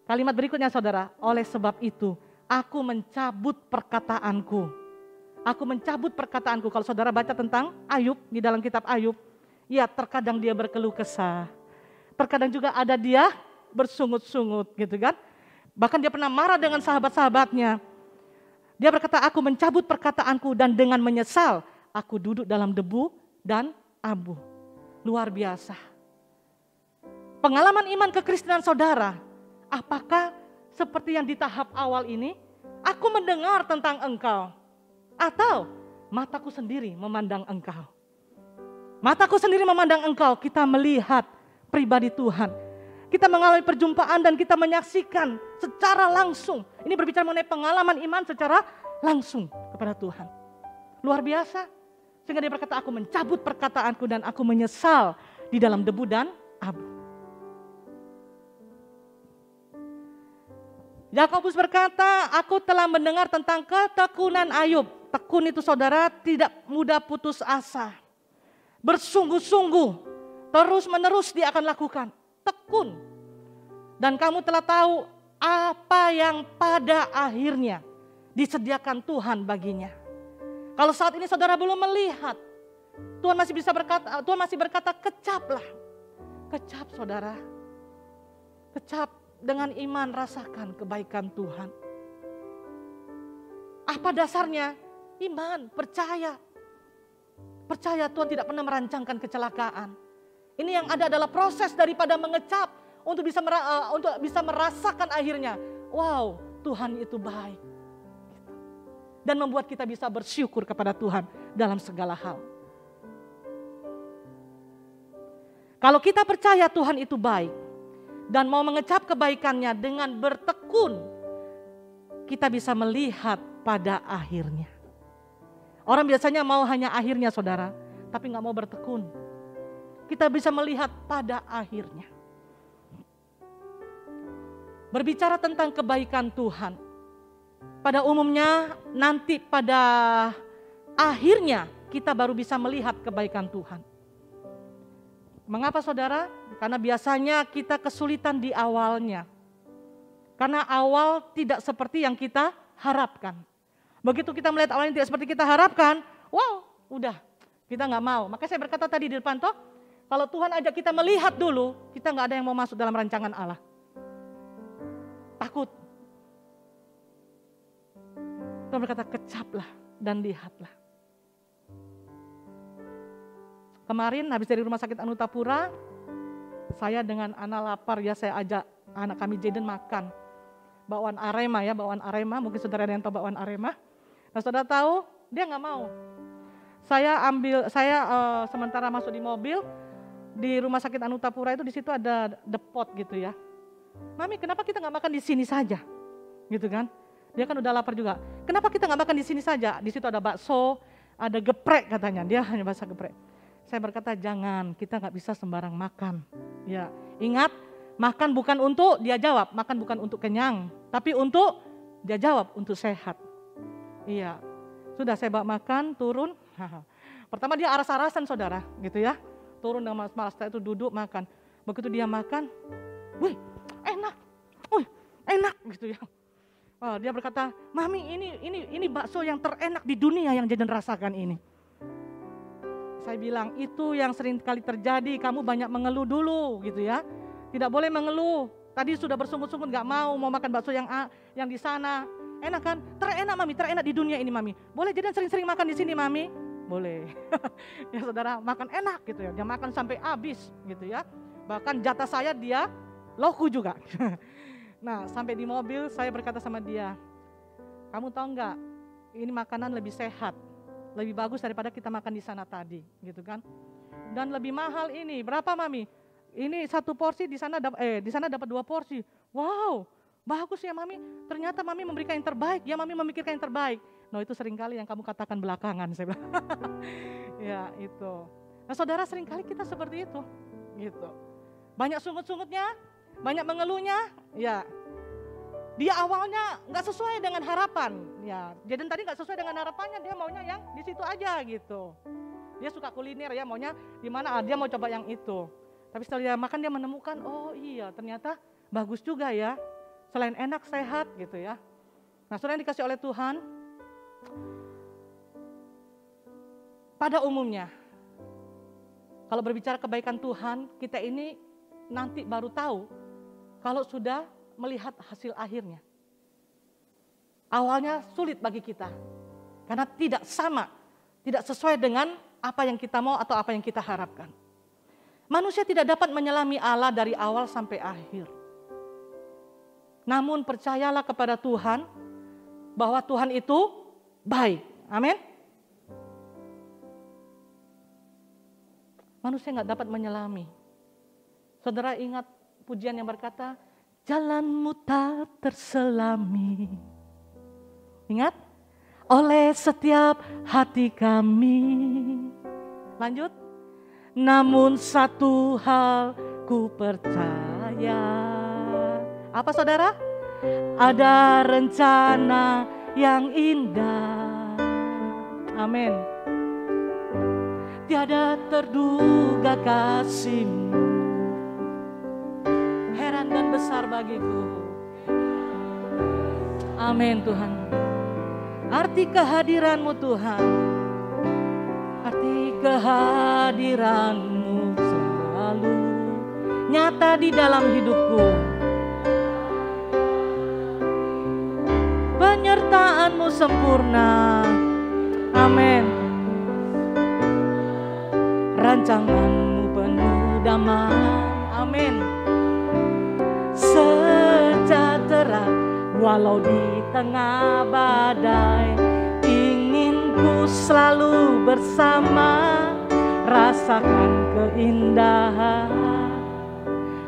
Kalimat berikutnya saudara, oleh sebab itu aku mencabut perkataanku. Aku mencabut perkataanku. Kalau saudara baca tentang Ayub di dalam kitab Ayub, ya terkadang dia berkeluh kesah. Terkadang juga ada dia bersungut-sungut gitu kan. Bahkan dia pernah marah dengan sahabat-sahabatnya. Dia berkata aku mencabut perkataanku dan dengan menyesal aku duduk dalam debu dan abu. Luar biasa. Pengalaman iman kekristenan saudara, apakah seperti yang di tahap awal ini? Aku mendengar tentang engkau. Atau mataku sendiri memandang engkau. Mataku sendiri memandang engkau, kita melihat pribadi Tuhan. Kita mengalami perjumpaan dan kita menyaksikan secara langsung. Ini berbicara mengenai pengalaman iman secara langsung kepada Tuhan. Luar biasa. Sehingga dia berkata, aku mencabut perkataanku dan aku menyesal di dalam debu dan abu. Yakobus berkata, aku telah mendengar tentang ketekunan Ayub. Tekun itu saudara tidak mudah putus asa. Bersungguh-sungguh, terus menerus dia akan lakukan. Tekun. Dan kamu telah tahu apa yang pada akhirnya disediakan Tuhan baginya. Kalau saat ini saudara belum melihat, Tuhan masih berkata kecaplah. Kecap saudara. Kecap dengan iman rasakan kebaikan Tuhan. Apa dasarnya? Iman, percaya. Percaya Tuhan tidak pernah merancangkan kecelakaan. Ini yang ada adalah proses daripada mengecap untuk bisa merasakan akhirnya. Wow, Tuhan itu baik. Dan membuat kita bisa bersyukur kepada Tuhan dalam segala hal. Kalau kita percaya Tuhan itu baik dan mau mengecap kebaikannya dengan bertekun, kita bisa melihat pada akhirnya. Orang biasanya mau hanya akhirnya saudara, tapi gak mau bertekun. kita bisa melihat pada akhirnya. Berbicara tentang kebaikan Tuhan, pada umumnya nanti pada akhirnya kita baru bisa melihat kebaikan Tuhan. Mengapa saudara? Karena biasanya kita kesulitan di awalnya. Karena awal tidak seperti yang kita harapkan. Begitu kita melihat awal yang tidak seperti kita harapkan, wow, udah, kita nggak mau. Makanya saya berkata tadi di depan toh, kalau Tuhan ajak kita melihat dulu, kita nggak ada yang mau masuk dalam rancangan Allah. Takut. Tuhan berkata, kecaplah dan lihatlah. Kemarin habis dari rumah sakit Anu Tapura, saya dengan anak lapar ya, saya ajak anak kami Jaden makan. Bakwan Arema ya, bakwan Arema, mungkin saudara ada yang tahu bakwan Arema. Nah saudara tahu, dia nggak mau. Saya sementara masuk di mobil, di rumah sakit Anu Tapura itu di situ ada depot gitu ya. Mami, kenapa kita nggak makan di sini saja? Gitu kan? Dia kan udah lapar juga. Kenapa kita nggak makan di sini saja? Di situ ada bakso, ada geprek katanya. Dia hanya bahasa geprek. Saya berkata jangan, kita nggak bisa sembarang makan. Ya, ingat, makan bukan untuk dia jawab, makan bukan untuk kenyang, tapi untuk dia jawab untuk sehat. Iya, sudah saya bawa makan, turun. Pertama dia aras-arasan saudara, gitu ya. Turun dengan malas, setelah itu duduk makan. Begitu dia makan, wih, enak gitu ya. Oh, dia berkata, Mami ini bakso yang terenak di dunia yang Jaden rasakan ini. Saya bilang, itu yang sering kali terjadi, kamu banyak mengeluh dulu gitu ya. Tidak boleh mengeluh, tadi sudah bersungut-sungut gak mau makan bakso yang di sana. Enak kan? Terenak Mami, terenak di dunia ini Mami. Boleh Jaden sering-sering makan di sini Mami? Boleh. Ya saudara, makan enak gitu ya, dia makan sampai habis gitu ya. Bahkan jatah saya dia loku juga. Nah sampai di mobil saya berkata sama dia, kamu tahu nggak, ini makanan lebih sehat, lebih bagus daripada kita makan di sana tadi, gitu kan? Dan lebih mahal ini, berapa Mami? Ini satu porsi di sana dapat 2 porsi. Wow, bagus ya Mami. Ternyata Mami memberikan yang terbaik, ya Mami memikirkan yang terbaik. No itu seringkali yang kamu katakan belakangan, saya bilang. Ya itu. Nah saudara seringkali kita seperti itu, gitu. Banyak sungut-sungutnya, banyak mengeluhnya, ya. Dia awalnya nggak sesuai dengan harapan, ya. Jaden tadi nggak sesuai dengan harapannya, dia maunya yang di situ aja gitu. Dia suka kuliner ya, maunya di mana? Dia mau coba yang itu. Tapi setelah dia makan dia menemukan, oh iya ternyata bagus juga ya. Selain enak sehat gitu ya. Nah saudara yang dikasih oleh Tuhan, pada umumnya kalau berbicara kebaikan Tuhan, kita ini nanti baru tahu kalau sudah melihat hasil akhirnya. Awalnya sulit bagi kita, karena tidak sama, tidak sesuai dengan apa yang kita mau atau apa yang kita harapkan. Manusia tidak dapat menyelami Allah dari awal sampai akhir. Namun percayalah kepada Tuhan, bahwa Tuhan itu baik. Amin. Manusia nggak dapat menyelami. Saudara ingat pujian yang berkata, jalanmu tak terselami. Ingat? Oleh setiap hati kami. Lanjut. Namun satu hal ku percaya. Apa saudara? Ada rencana yang indah. Amin. Tiada terduga kasih-Mu, heran dan besar bagiku. Amin Tuhan. Arti kehadiran-Mu Tuhan, arti kehadiran-Mu selalu nyata di dalam hidupku. Penyertaan-Mu sempurna. Amin. Rancangan-Mu penuh damai. Amin. Sejahtera walau di tengah badai, ingin ku selalu bersama, rasakan keindahan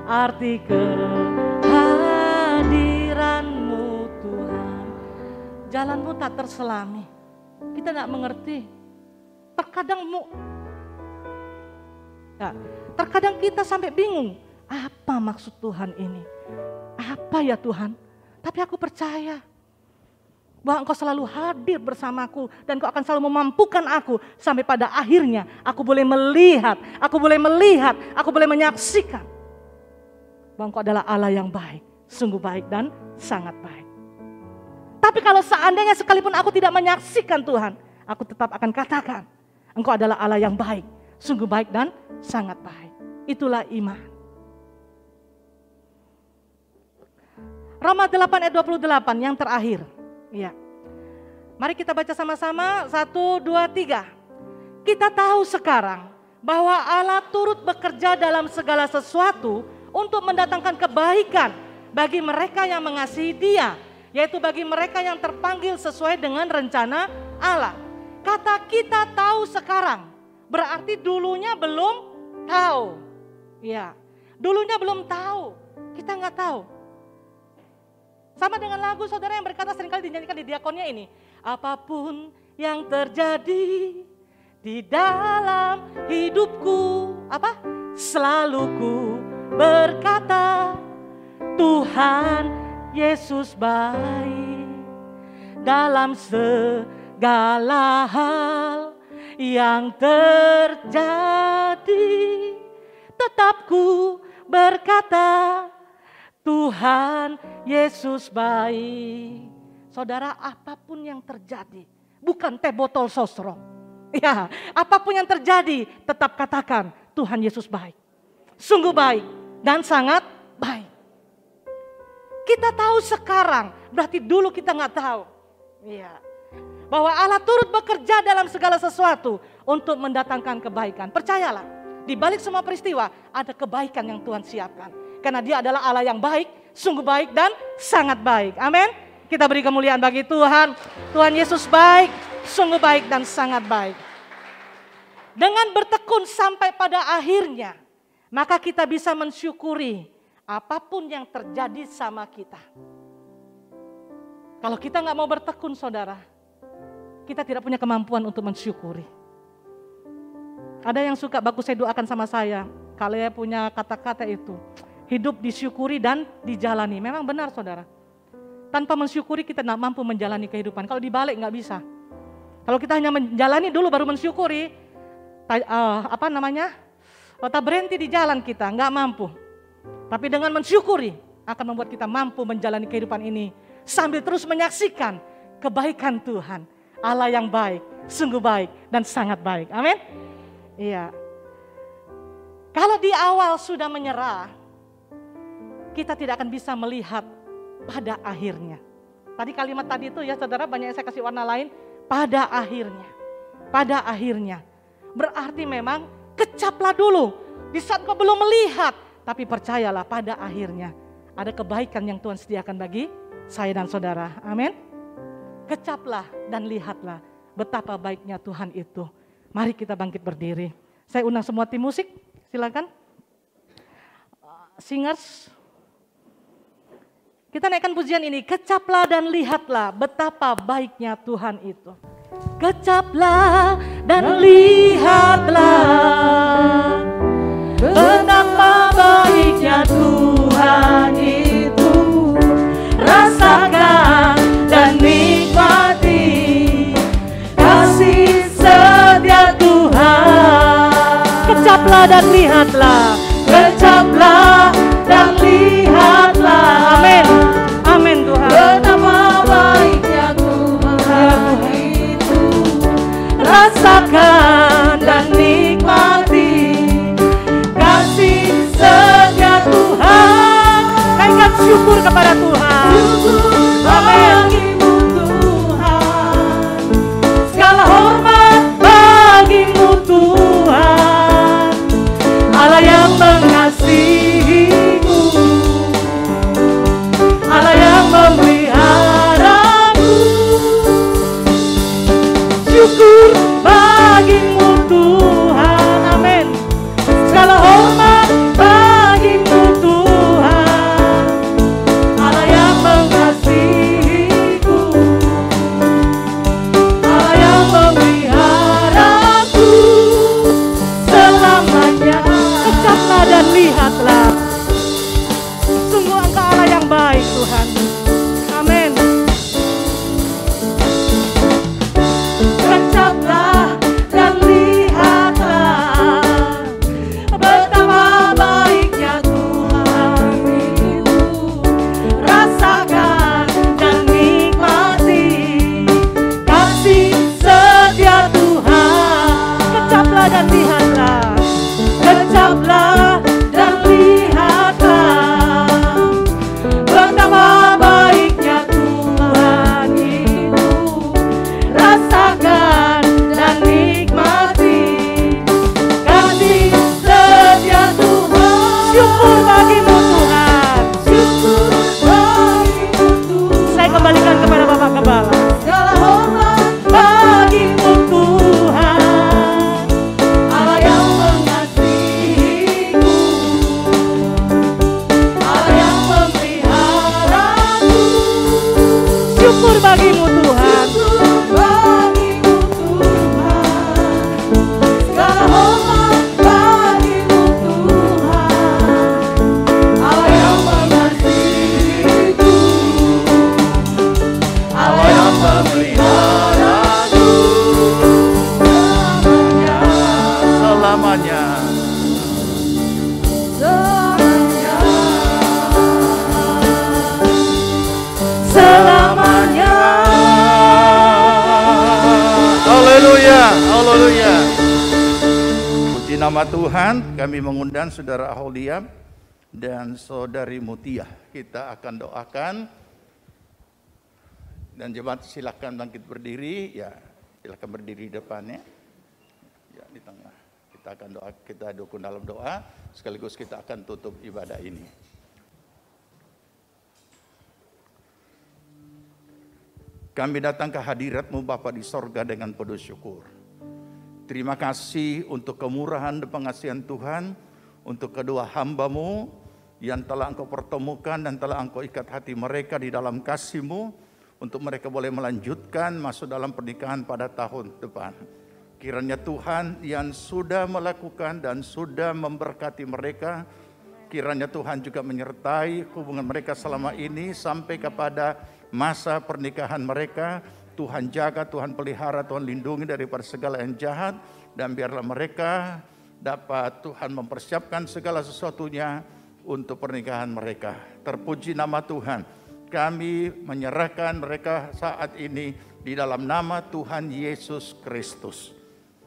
arti kehadiran-Mu Tuhan. Jalan-Mu tak terselami, kita tidak mengerti. Terkadang Terkadang kita sampai bingung, apa maksud Tuhan ini? Apa ya Tuhan? Tapi aku percaya bahwa Engkau selalu hadir bersamaku dan Engkau akan selalu memampukan aku sampai pada akhirnya aku boleh melihat, aku boleh menyaksikan bahwa Engkau adalah Allah yang baik, sungguh baik dan sangat baik. Tapi kalau seandainya sekalipun aku tidak menyaksikan Tuhan, aku tetap akan katakan Engkau adalah Allah yang baik, sungguh baik dan sangat baik. Itulah iman. Roma 8 ayat 28 yang terakhir. Ya. Mari kita baca sama-sama, 1, 2, 3. Kita tahu sekarang bahwa Allah turut bekerja dalam segala sesuatu untuk mendatangkan kebaikan bagi mereka yang mengasihi Dia, yaitu bagi mereka yang terpanggil sesuai dengan rencana Allah. Kata kita tahu sekarang, berarti dulunya belum tahu. Ya, dulunya belum tahu, kita nggak tahu. Sama dengan lagu saudara yang berkata seringkali dinyanyikan di diakonnya ini. Apapun yang terjadi di dalam hidupku, selalu ku berkata, Tuhan Yesus baik dalam segala hal yang terjadi. Tetap ku berkata, Tuhan Yesus baik. Saudara, apapun yang terjadi, bukan teh botol sosro. Ya, apapun yang terjadi, tetap katakan Tuhan Yesus baik. Sungguh baik dan sangat baik. Kita tahu sekarang, berarti dulu kita nggak tahu. Ya, bahwa Allah turut bekerja dalam segala sesuatu untuk mendatangkan kebaikan. Percayalah, di balik semua peristiwa ada kebaikan yang Tuhan siapkan. Karena Dia adalah Allah yang baik, sungguh baik dan sangat baik. Amin. Kita beri kemuliaan bagi Tuhan. Tuhan Yesus baik, sungguh baik dan sangat baik. Dengan bertekun sampai pada akhirnya, maka kita bisa mensyukuri apapun yang terjadi sama kita. Kalau kita nggak mau bertekun saudara, kita tidak punya kemampuan untuk mensyukuri. Ada yang suka baku saya doakan sama saya, kalian punya kata-kata itu. Hidup disyukuri dan dijalani. Memang benar saudara. Tanpa mensyukuri kita tidak mampu menjalani kehidupan. Kalau dibalik nggak bisa. Kalau kita hanya menjalani dulu baru mensyukuri, tak berhenti di jalan kita, nggak mampu. Tapi dengan mensyukuri akan membuat kita mampu menjalani kehidupan ini sambil terus menyaksikan kebaikan Tuhan. Allah yang baik, sungguh baik dan sangat baik. Amin. Iya. Kalau di awal sudah menyerah, kita tidak akan bisa melihat pada akhirnya. Tadi kalimat tadi itu ya saudara, banyak yang saya kasih warna lain. Pada akhirnya. Pada akhirnya. Berarti memang kecaplah dulu. Di saat kau belum melihat. Tapi percayalah pada akhirnya. Ada kebaikan yang Tuhan sediakan bagi saya dan saudara. Amin. Kecaplah dan lihatlah betapa baiknya Tuhan itu. Mari kita bangkit berdiri. Saya undang semua tim musik. Silakan. Singers. Kita naikkan pujian ini, kecaplah dan lihatlah betapa baiknya Tuhan itu. Kecaplah dan lihatlah betapa baiknya Tuhan itu. Rasakan dan nikmati kasih setia Tuhan. Kecaplah dan lihatlah, kecaplah dan lihatlah. Amin. Amin Tuhan. Betapa baiknya Tuhan itu. Rasakan dan nikmati kasih setia Tuhan. Naikkan syukur kepada Tuhan. Bagimu Tuhan. Segala hormat bagimu Tuhan. Allah yang bagimu Tuhan. Bagimu Tuhan. Segala hormat bagimu Tuhan. Allah yang mengasihiku, Allah yang memeliharaku Selamanya. Selamanya. Haleluya, haleluya. Puji nama Tuhan, kami mengundang Saudara Aholiam dan Saudari Mutia. Kita akan doakan. Dan jemaat silakan bangkit berdiri, ya silakan berdiri di depannya. Ya di tengah. Kita akan doa, kita dukung dalam doa, sekaligus kita akan tutup ibadah ini. Kami datang ke hadirat-Mu Bapa di sorga dengan penuh syukur. Terima kasih untuk kemurahan dan pengasihan Tuhan, untuk kedua hamba-Mu yang telah Engkau pertemukan dan telah Engkau ikat hati mereka di dalam kasih-Mu, untuk mereka boleh melanjutkan masuk dalam pernikahan pada tahun depan. Kiranya Tuhan yang sudah melakukan dan sudah memberkati mereka, kiranya Tuhan juga menyertai hubungan mereka selama ini sampai kepada masa pernikahan mereka. Tuhan jaga, Tuhan pelihara, Tuhan lindungi daripada segala yang jahat, dan biarlah mereka dapat Tuhan mempersiapkan segala sesuatunya untuk pernikahan mereka. Terpuji nama Tuhan. Kami menyerahkan mereka saat ini di dalam nama Tuhan Yesus Kristus.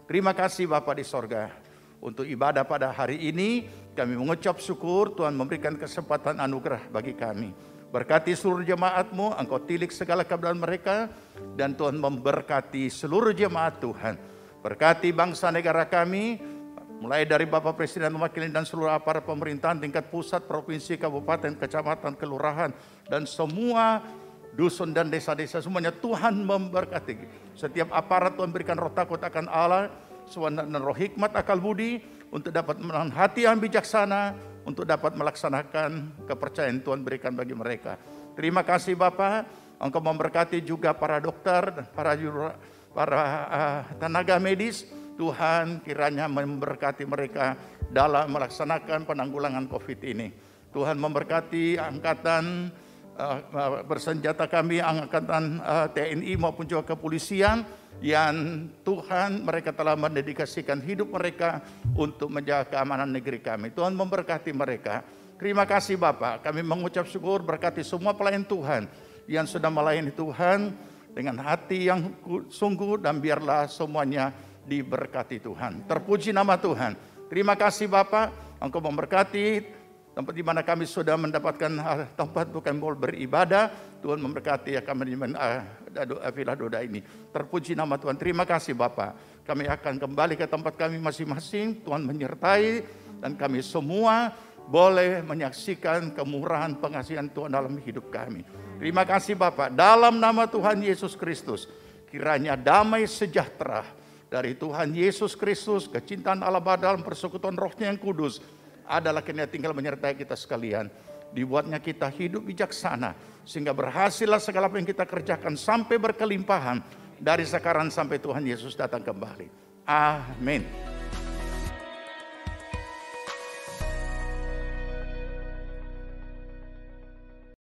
Terima kasih Bapa di sorga. Untuk ibadah pada hari ini, kami mengucap syukur Tuhan memberikan kesempatan anugerah bagi kami. Berkati seluruh jemaat-Mu, Engkau tilik segala keadaan mereka, dan Tuhan memberkati seluruh jemaat Tuhan. Berkati bangsa negara kami, mulai dari Bapak Presiden, Mewakili dan seluruh aparat pemerintahan tingkat pusat, provinsi, kabupaten, kecamatan, kelurahan, dan semua dusun dan desa-desa semuanya Tuhan memberkati. Setiap aparat Tuhan berikan roh takut akan Allah, dan roh hikmat akal budi, untuk dapat menahan hati yang bijaksana, untuk dapat melaksanakan kepercayaan Tuhan berikan bagi mereka. Terima kasih Bapa, Engkau memberkati juga para dokter, para tenaga medis. Tuhan kiranya memberkati mereka dalam melaksanakan penanggulangan COVID ini. Tuhan memberkati angkatan bersenjata kami, angkatan TNI maupun juga kepolisian, yang Tuhan mereka telah mendedikasikan hidup mereka untuk menjaga keamanan negeri kami. Tuhan memberkati mereka. Terima kasih Bapak, kami mengucap syukur, berkati semua pelayan Tuhan yang sudah melayani Tuhan dengan hati yang sungguh, dan biarlah semuanya diberkati Tuhan. Terpuji nama Tuhan. Terima kasih Bapak, Engkau memberkati tempat di mana kami sudah mendapatkan tempat untuk kami beribadah. Tuhan memberkati kami di Villa Doda ini. Terpuji nama Tuhan. Terima kasih Bapak. Kami akan kembali ke tempat kami masing-masing. Tuhan menyertai dan kami semua boleh menyaksikan kemurahan pengasihan Tuhan dalam hidup kami. Terima kasih Bapak. Dalam nama Tuhan Yesus Kristus, kiranya damai sejahtera dari Tuhan Yesus Kristus, kecintaan Allah Bapa dalam persekutuan Roh-Nya yang kudus adalah kiranya tinggal menyertai kita sekalian. Dibuatnya kita hidup bijaksana, sehingga berhasillah segala apa yang kita kerjakan sampai berkelimpahan dari sekarang sampai Tuhan Yesus datang kembali. Amin.